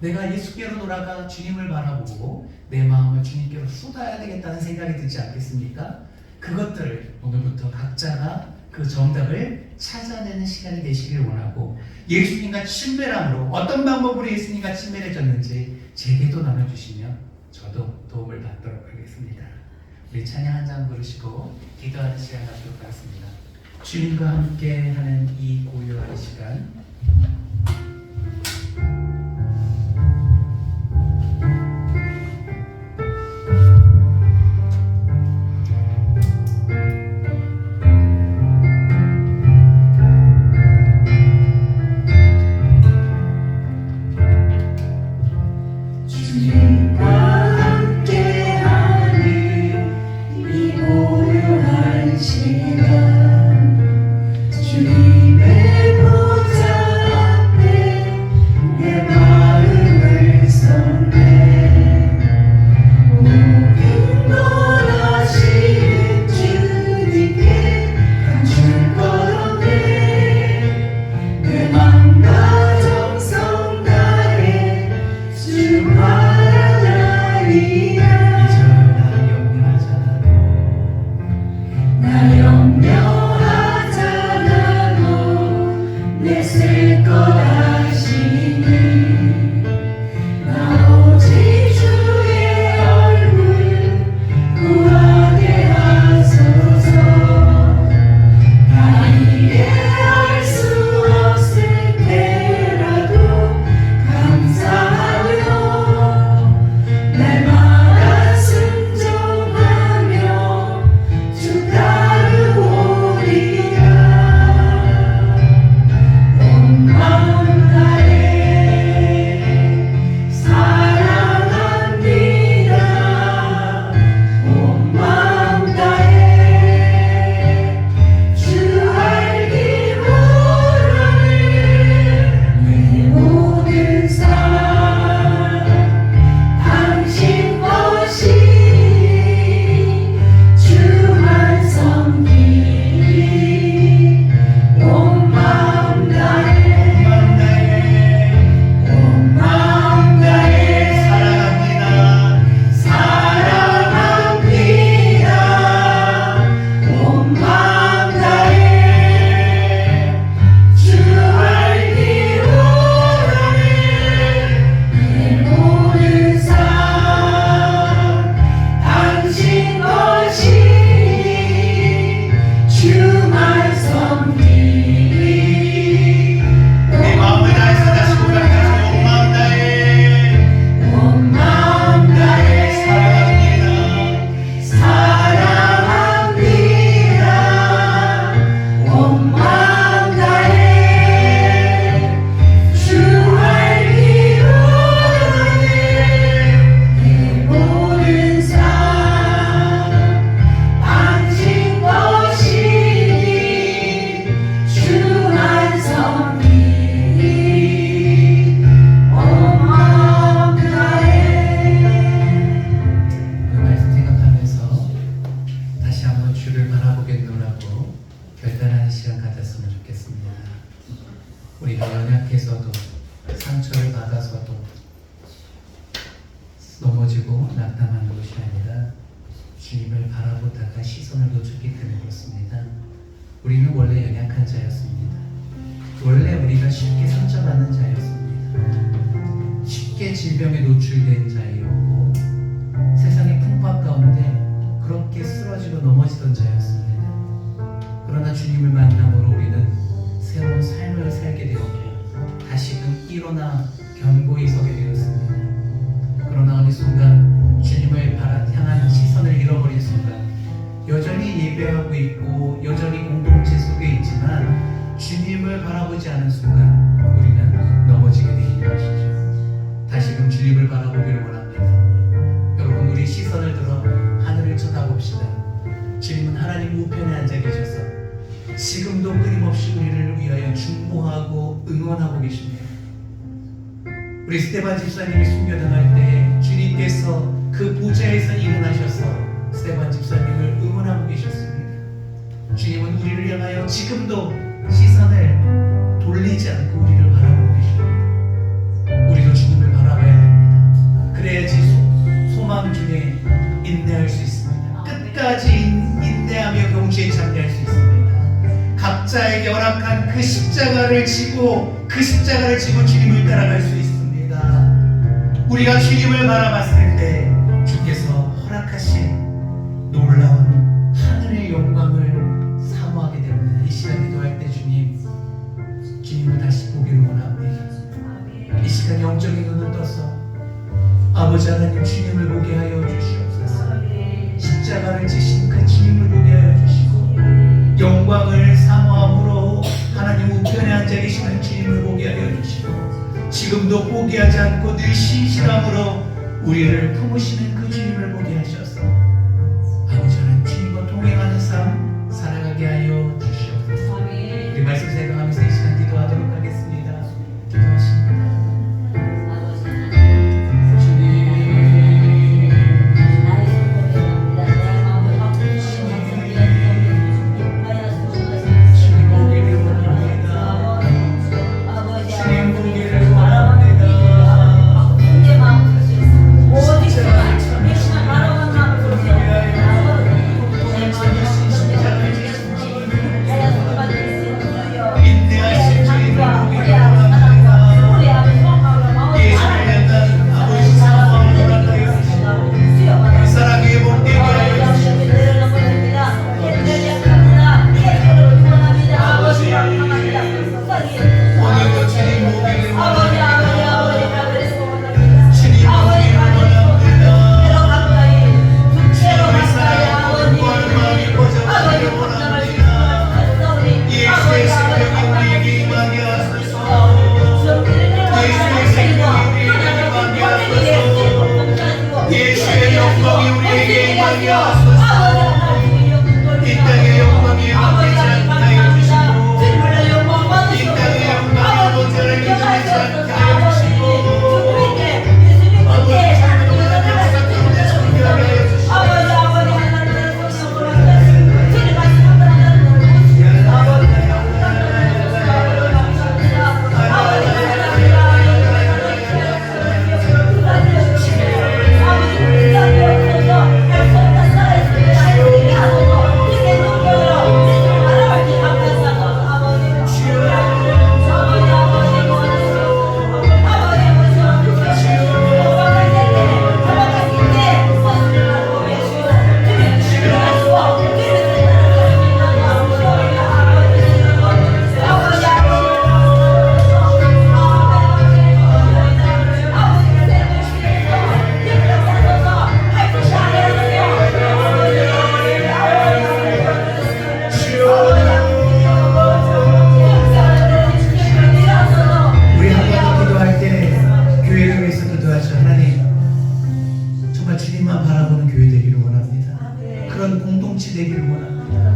내가 예수께로 돌아가 주님을 바라보고 내 마음을 주님께로 쏟아야 되겠다는 생각이 들지 않겠습니까? 그것들을 오늘부터 각자가 그 정답을 찾아내는 시간이 되시길 원하고 예수님과 친밀함으로 어떤 방법으로 예수님과 친밀해졌는지 제게도 나눠주시면 저도 도움을 받도록 하겠습니다. 우리 찬양 한 장 부르시고 기도하는 시간 갖도록 하겠습니다. 주님과 함께 하는 이 고요한 시간 주님의 보좌 시간 가졌으면 좋겠습니다. 우리가 연약해서도 상처를 받아서도 넘어지고 낙담하는 것이 아니라 주님을 바라보다가 시선을 놓쳤기 때문에 그렇습니다. 우리는 원래 연약한 자였습니다. 원래 우리가 쉽게 상처받는 자였습니다. 쉽게 질병에 노출된 자였고 세상의 풍파 가운데 그렇게 쓰러지고 넘어지던 자였습니다. 그러나 주님을 만남으로 우리는 새로운 삶을 살게 되었고 다시금 일어나 견고히 서게 되었습니다. 그러나 어느 순간 주님을 향한 시선을 잃어버린 순간 여전히 예배하고 있고 여전히 공동체 속에 있지만 주님을 바라보지 않은 순간 우리는 넘어지게 되는 것이죠. 다시금 주님을 바라보기를 원합니다. 여러분, 우리 시선을 들어 하늘을 쳐다봅시다. 주님은 하나님 우편에 앉아 계셔서 지금도 끊임없이 우리를 위하여 중보하고 응원하고 계십니다. 우리 스테반 집사님이 순교당할 때 주님께서 그 보좌에서 일어나셔서 스테반 집사님을 응원하고 계셨습니다. 주님은 우리를 향하여 지금도 시선을 돌리지 않고 우리를 바라보고 계십니다. 우리도 주님을 바라봐야 됩니다. 그래야지 소망 중에 인내할 수 있습니다. 끝까지 인내하며 경주에 참여할 수 있습니다. 각자에게 허락한 그 십자가를 지고 주님을 따라갈 수 있습니다. 우리가 주님을 바라봤을 때 주께서 허락하신 놀라운 하늘의 영광을 사모하게 됩니다. 이 시간 기도할 때 주님을 다시 보기를 원합니다. 이 시간 영적인 눈을 떠서 아버지 하나님 주님을 보게 하여 주시옵소서. 십자가를 지신 그 주님을 보게 하여 주시고 영광을 사모함으로 하나님 우편에 앉아 계시는 주님을 보게 하여 주시고 지금도 포기하지 않고 늘 신실함으로 우리를 품으시는 그 주님을 보게 하셔서 아버지 하나님 주님과 동행하는 삶 살아가게 하여 주시옵소서. 우리 말씀 생각하면서 이 시간 기도하도록 하겠습니다. 기도하십니다. 아버지 하나님, 주님 나의 성공이랍니다. 내 마음을 바꾸시는 성공이었습니다. 주님 보기를 원합니다. 아버지 주님 보기를 바라보는 원합니다. 내 마음 어디 내시만 바라보는 마음으로 내 마음을 인내하신 주님을 보기를 원합니다. 예수를 향한 아버지 사랑을 허락하여 주시고 사랑의 복되게 하여 주시고 오늘도 주님 보기를 원합니다. 주님 보기를 원합니다. 주님을 사랑하고 공부하는 마음이 커져가기를 원합니다. 예수의 생명이 우리에게 임하게 하소서. 예수의 생명이 우리에게 임하게 하소서. 예수의 영광이 우리에게 임하게 하소서. 이 땅의 영광이 영원하지 않게 하여 주시고 이 땅의 영광이 모자를 이루지 않게 하여 주시고 아버지 주님을 역사적으로 존경하게 하여 주시고 우리 한번더 기도할 때 교회를 위해서 기도하죠. 하나님 정말 주님만 바라보는 교회 되기를 원합니다. 그런 공동체 되기를 원합니다.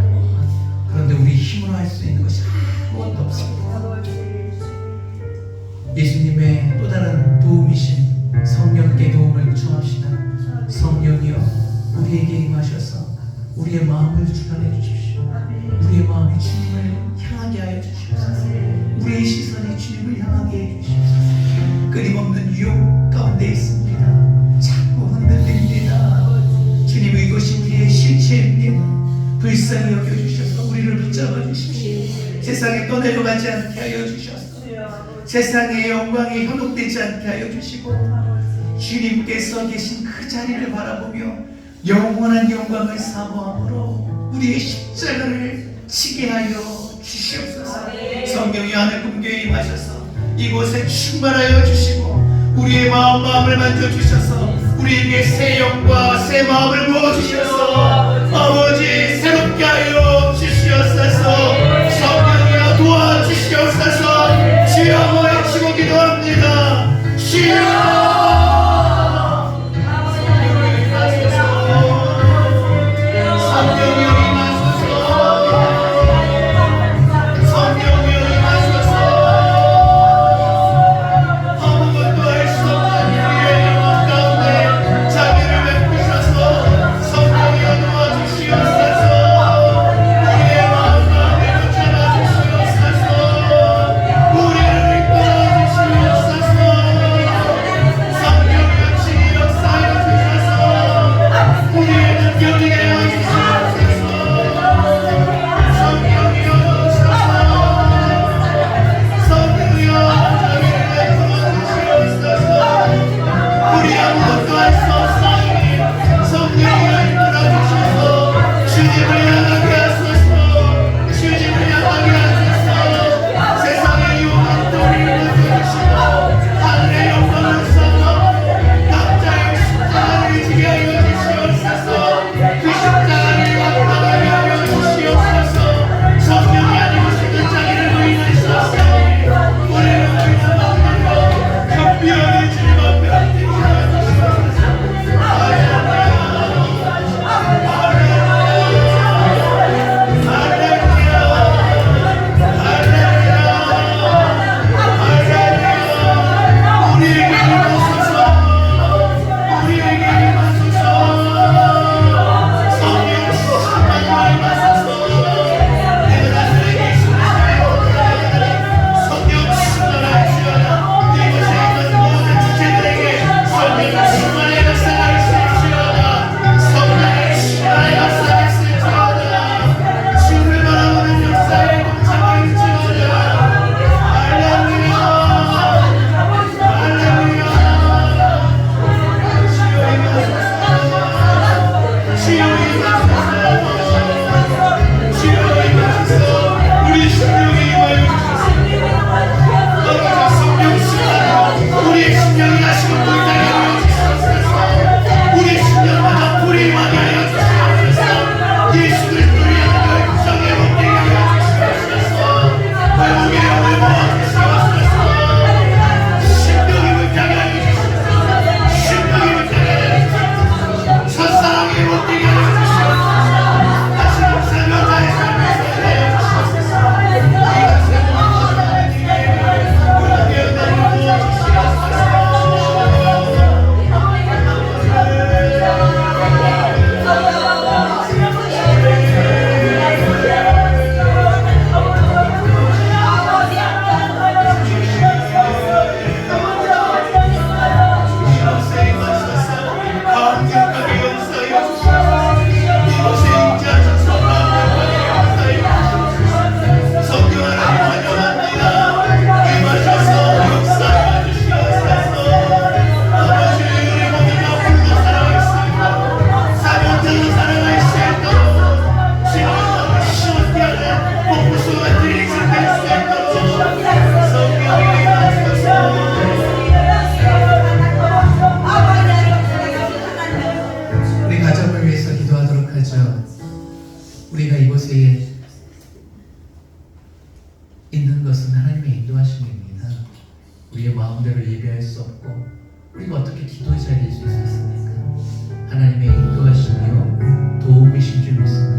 그런데 우리 힘으로 할 수 있는 것이 아무것도 없습니다. 예수님의 또 다른 도움이신 성령께 도움을 청합시다. 성령이여 우리에게 임하셔서 우리의 마음을 주관해 주십시오. 우리의 마음이 주님을 향하게 하여 주시옵소서. 우리의 시선이 주님을 향하게 해 주시옵소서. 끊임없는 유혹 가운데 있습니다. 자꾸 흔들립니다. 주님, 이것이 우리의 실체입니다. 불쌍히 여겨주셔서 우리를 붙잡아 주십시오. 세상에 떠내려가지 않게 하여 주셔서 세상의 영광에 현혹되지 않게 하여 주시고 주님께서 계신 그 자리를 바라보며 영원한 영광을 사모함으로 우리의 십자가를 지게 하여 주시옵소서. 성령이 하늘 꿈교에 임하셔서 이곳에 충만하여 주시고 우리의 마음을 만져주셔서 우리에게 새 영과 새 마음을 부어주셔서 아버지 새롭게 하여 주시옵소서. 성령이여 도와주시옵소서. 주여 외치고 기도합니다. 주여. 우리가 이곳에 있는 것은 하나님의 인도하심입니다. 우리의 마음대로 예배할 수 없고 우리가 어떻게 기도의 자리에 서 있습니까? 하나님의 인도하심이요 도움이신 줄 믿습니다.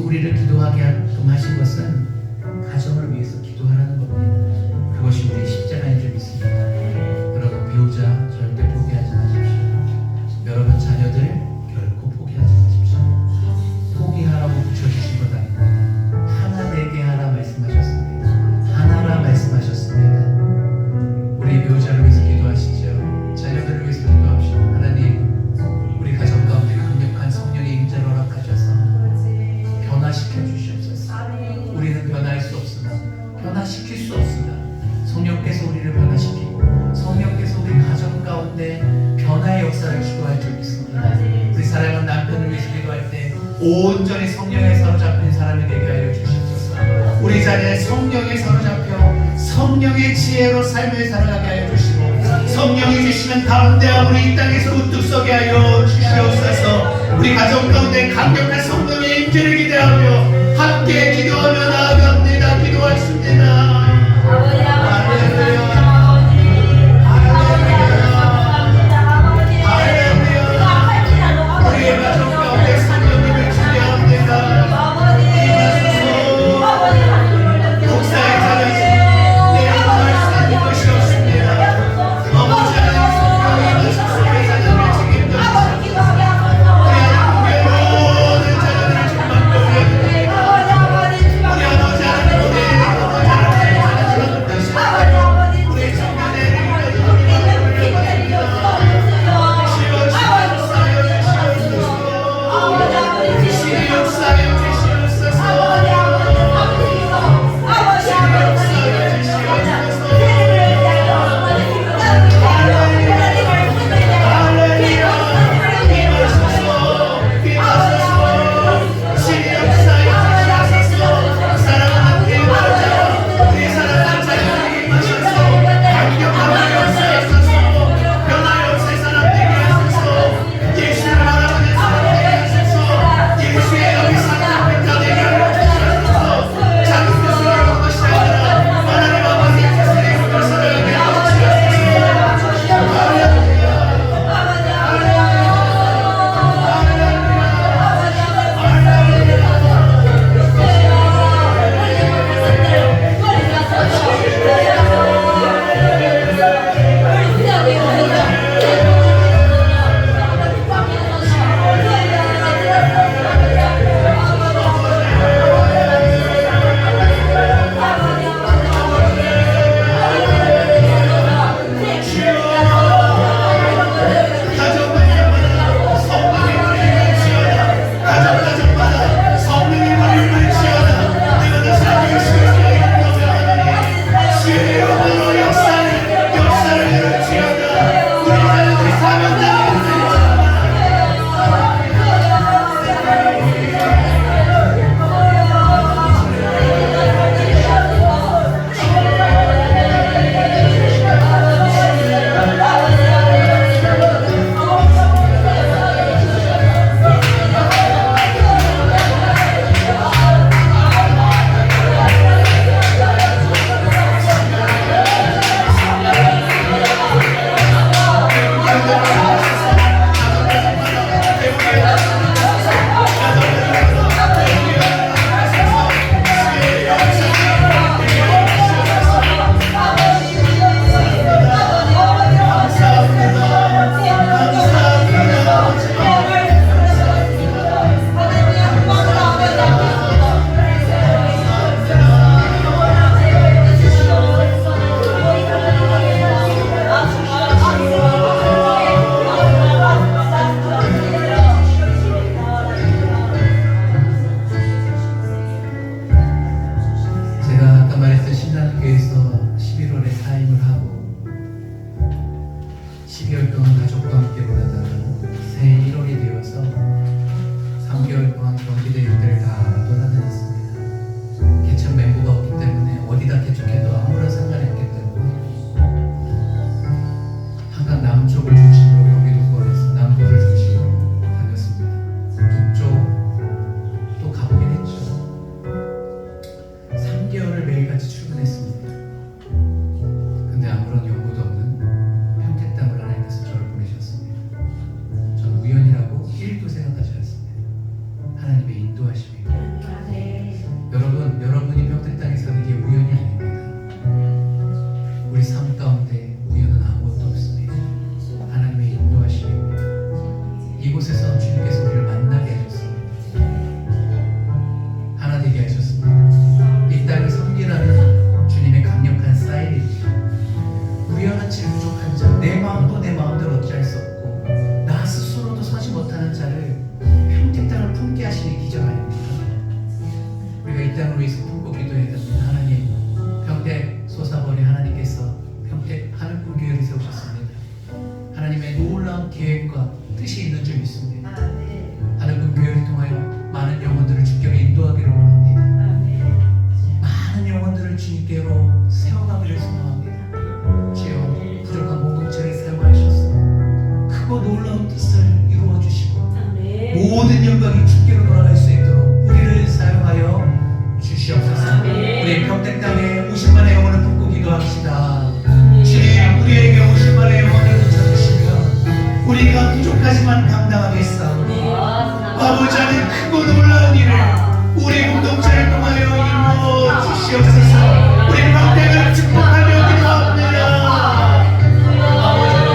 우리를 기도하게 하신 것은 가정을 위해서 기도하라는 겁니다. 그것이 우리의 십자가인 줄 믿습니다. 여러분 배우자 절대 포기하지 마십시오. 여러분 자녀들 결코 포기하지 마십시오. 사랑하는 남편을 위해서 기도할 때 온전히 성령에 사로잡힌 사람이 되게 하여 주시옵소서. 우리 자리에 성령에 사로잡혀 성령의 지혜로 삶을 살아가게 하여 주시고 성령이 주시는 가운데 우리 이 땅에서 우뚝 서게 하여 주시옵소서. 우리 가정 가운데 강력한 성령의 임재를 기대하며 함께 기도하며 나아갑니다. 기도하십니다. 우리의 가정 가운데 성령님을 기대합니다. 목사의 자녀지 내 말씀이 것이 없습니다. 아버지 하나님 성령의 자녀를 책임져 주시옵소서. 우리 하나님 모든 자녀들을 정말 떠올려드립니다. 우리 아버지 하나님 우리의 아버지 하나님 자녀들을 우리 청년의 땅을 위해서 품고 기도했던 하나님, 평택 솟아버린 하나님께서 평택 하늘꿈교회를 세우셨습니다. 하나님의 놀라운 계획과 뜻이 있는 줄 믿습니다. 모든 영광이 주께로 돌아갈 수 있도록 우리를 사용하여 주시옵소서. 우리 평택 땅에 50만의 영혼을 품고 기도합시다. 주님, 우리에게 50만의 영혼을 붙여주시면 우리가 부족하지만 감당하겠사오니 아버지 안에 크고 놀라운 일을 우리 공동체를 통하여 이루어 주시옵소서. 우리 평택을 축복하며 기도합니다. 아버지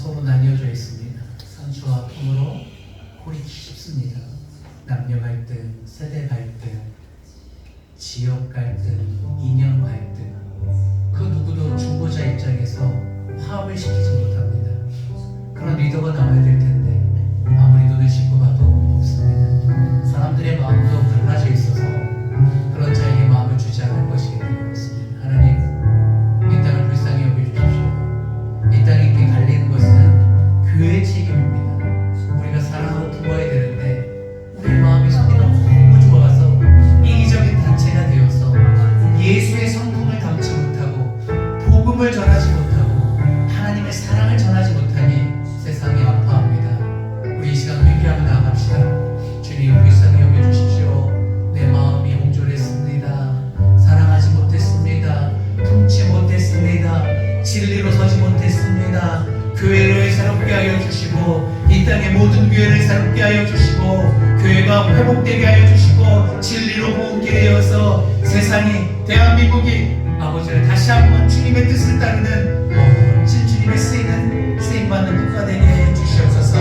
서로 나뉘어져 있습니다. 상처와 통으로 고리기 쉽습니다. 남녀 갈등, 세대 갈등, 지역 갈등, 이념 갈등, 그 누구도 중보자 입장에서 화합을 시키지 못합니다. 그런 리더가 나와야 될 텐데 아무리 눈을 씻고 봐도 없습니다. 사람들의 마음도 갈라져 있어서 그런 자에게 마음을 주지 않을 것이기 때문에 그렇습니다. 하나님, 이 땅을 불쌍히 여겨주십시오. 이 땅에 이렇게 갈리는 것은 교회의 책임입니다. 우리가 사랑하고 품어야 되는데 우리의 마음이 속이 너무 좋아서 이기적인 단체가 되어서 예수의 성품을 담지 못하고 복음을 전하지 못하고 하나님의 사랑을 전하지 못하니 세상이 아파합니다. 우리 이 시간 회개하며 나아갑시다. 주님, 불쌍히 여겨주십시오. 내 마음이 옹졸했습니다. 사랑하지 못했습니다. 품지 못했습니다. 진리로 서지 못했습니다. 교회를 새롭게 하여 주시고 이 땅의 모든 교회를 새롭게 하여 주시고 교회가 회복되게 하여 주시고 진리로 모으게 되어서 세상이, 대한민국이 아버지를 다시 한번 주님의 뜻을 따르는 멋진 주님의 쓰임받는 국가 되게 해 주시옵소서.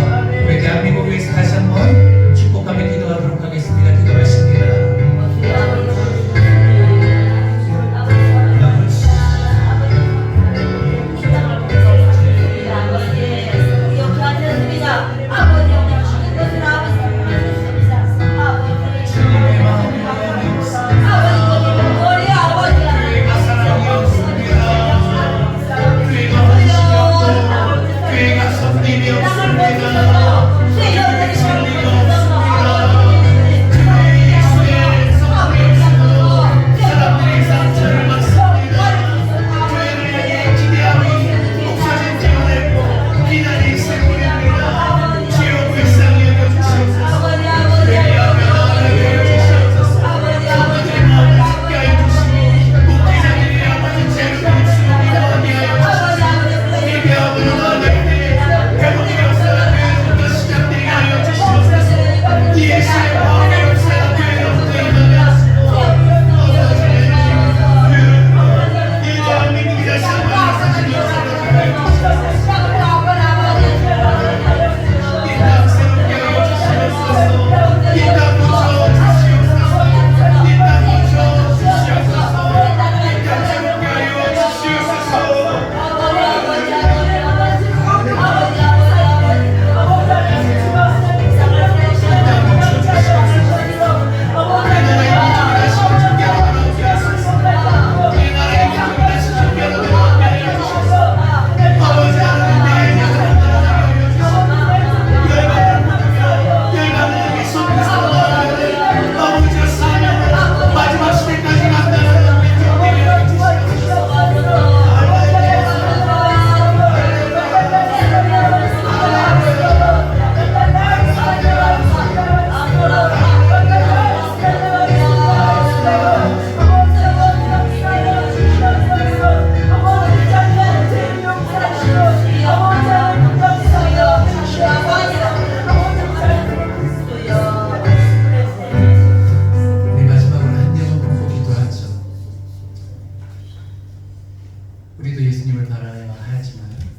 우리 대한민국을 위해서 다시 한번 축복하며 기도하도록 하겠습니다. 기도하십니다.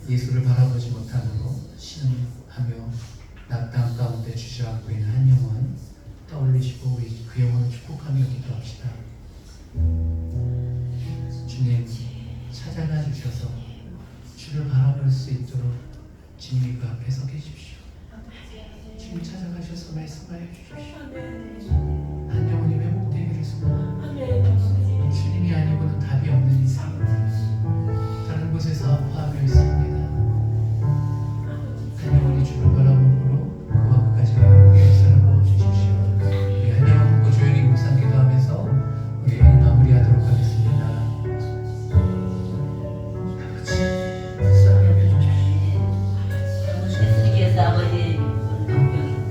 예수를 바라보지 못함으로 신음하며 낙담 가운데 주저앉고 있는 한 영혼 떠올리시고 우리 그 영혼을 축복하며 기도합시다. 주님, 찾아가 주셔서 주를 바라볼 수 있도록 주님이 그 앞에 서 계십시오. 주님 찾아가셔서 말씀하여 주십시오. 한 영혼이 회복되기를 소원합니다. 주님이 아니고는 답이 없는 인생, 다른 곳에서 아파하며 있습니다. 한 영혼이 주를 바라봄으로 그와 그까지 회복의 역사를 부어주십시오. 우리 한 영혼 보고 조용히 묵상 기도하면서 우리 마무리하도록 하겠습니다. 아버지, 불쌍히 여겨주십시오. 예수님께서 아버지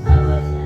아버지,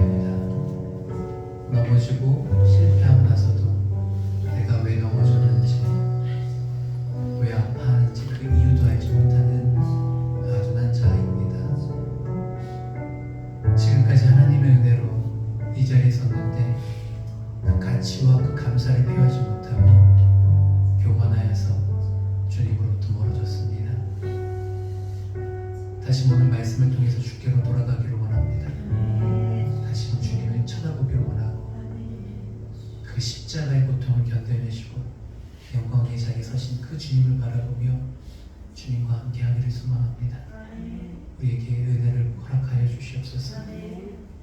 됩니다. 넘어지고 실패하고 나서도 내가 왜 넘어졌는지, 왜 아파하는지 그 이유도 알지 못하는 아둔한 자입니다. 지금까지 하나님의 은혜로 이 자리에 섰는데 그 가치와 그 감사를 표하지 못하고 교만하여서 주님으로부터 멀어졌습니다. 다시 오늘 말씀을 통해서 주께로 돌아가기를 원합니다. 다시 주님을 쳐다보기를 원하고 그 십자가의 고통을 견뎌내시고 영광의 자리에 서신 그 주님을 바라보며 주님과 함께하기를 소망합니다. 우리에게 은혜를 허락하여 주시옵소서.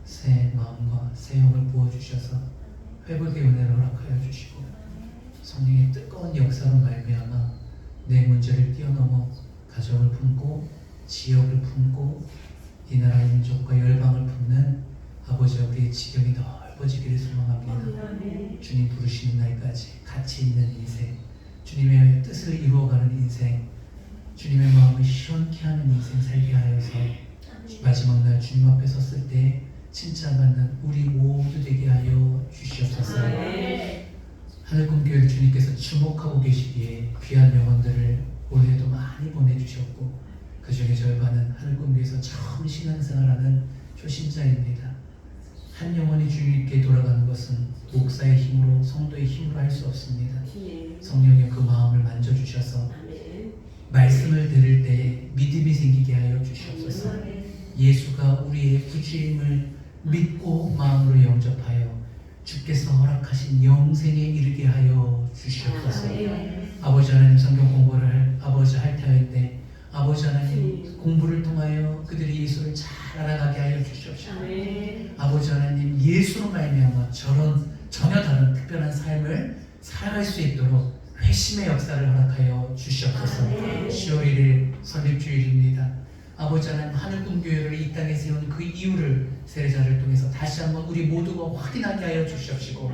새 마음과 새 영을 부어주셔서 회복의 은혜를 허락하여 주시고 성령의 뜨거운 역사로 말미암아 내 문제를 뛰어넘어 가정을 품고 지역을 품고 이 나라의 민족과 열방을 품는 아버지와 우리의 지경이 넓어지기를 소망합니다. 주님 부르시는 날까지 가치 있는 인생, 주님의 뜻을 이루어가는 인생, 주님의 마음을 시원케 하는 인생 살게 하여서 마지막 날 주님 앞에 섰을 때 칭찬받는 우리 모두 되게 하여 주시옵소서. 하늘꿈교회를 주님께서 주목하고 계시기에 귀한 영혼들을 올해도 많이 보내주셨고 그 중에 절반은 하늘꿈교회에서 처음 신앙생활하는 초신자입니다. 한 영혼이 주님께 돌아가는 것은 목사의 힘으로 성도의 힘으로 할 수 없습니다. 성령의 그 마음을 만져주셔서 말씀을 들을 때 믿음이 생기게 하여 주시옵소서. 예수가 우리의 구주임을 믿고 마음으로 영접하여 주께서 허락하신 영생에 이르게 하여 주시옵소서. 아버지 하나님 성경 공부를 아버지 할 터인데 아버지 하나님 공부를 통하여 그들이 예수를 잘 알아가게 하여 주시옵소서. 아버지 하나님 예수로 말미암아 전혀 다른 특별한 삶을 살아갈 수 있도록 회심의 역사를 허락하여 주시옵소서. 10월 1일 설립주일입니다. 아버지 하나님 하늘꿈교회를 이 땅에 세운 그 이유를 세례자를 통해서 다시 한번 우리 모두가 확인하게 하여 주시옵시고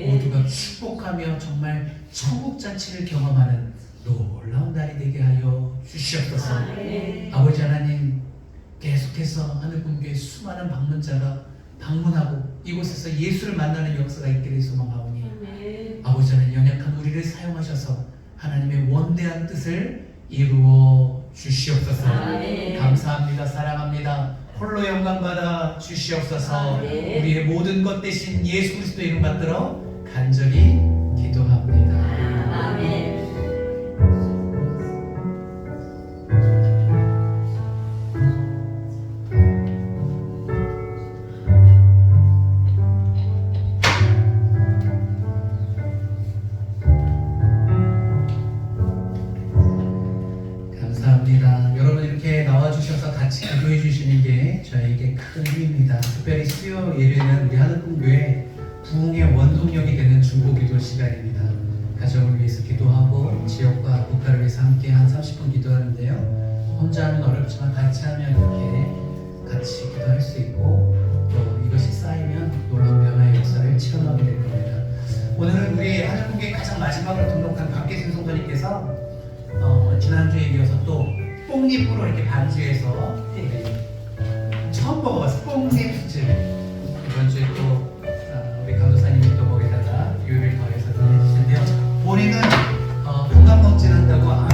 모두가 축복하며 정말 천국잔치를 경험하는 놀라운 날이 되게 하여 주시옵소서. 아버지 하나님 계속해서 하늘꿈교회 수많은 방문자가 방문하고 이곳에서 예수를 만나는 역사가 있기를 소망하오니 아버지 하나님 연약한 우리를 사용하셔서 하나님의 원대한 뜻을 이루어 주시옵소서. 감사합니다. 사랑합니다. 홀로 영광받아 주시옵소서. 우리의 모든 것 대신 예수 그리스도 이름 받들어 간절히 기도합니다. 아멘. 감사합니다. 여러분 이렇게 나와주셔서 같이 기도해 주시는 게 저에게 큰 힘입니다. 특별히 수요 예배는 우리 하늘꿈교회 부흥의 원동력이 되는 중보기도 시간입니다. 가정을 위해서 기도하고 지역과 국가를 위해서 함께 한 30분 기도하는데요. 혼자 하면 어렵지만 같이 하면 이렇게 같이 기도할 수 있고 또 이것이 쌓이면 놀라운 변화의 역사를 체험하게 될 겁니다. 오늘은 우리 하늘꿈교회 가장 마지막으로 등록한 박계순 성도님께서 지난주에 이어서 또 뽕잎으로 이렇게 반지해서 우리 처음 먹어봤어. 뽕잎 수제. 이번 주에 또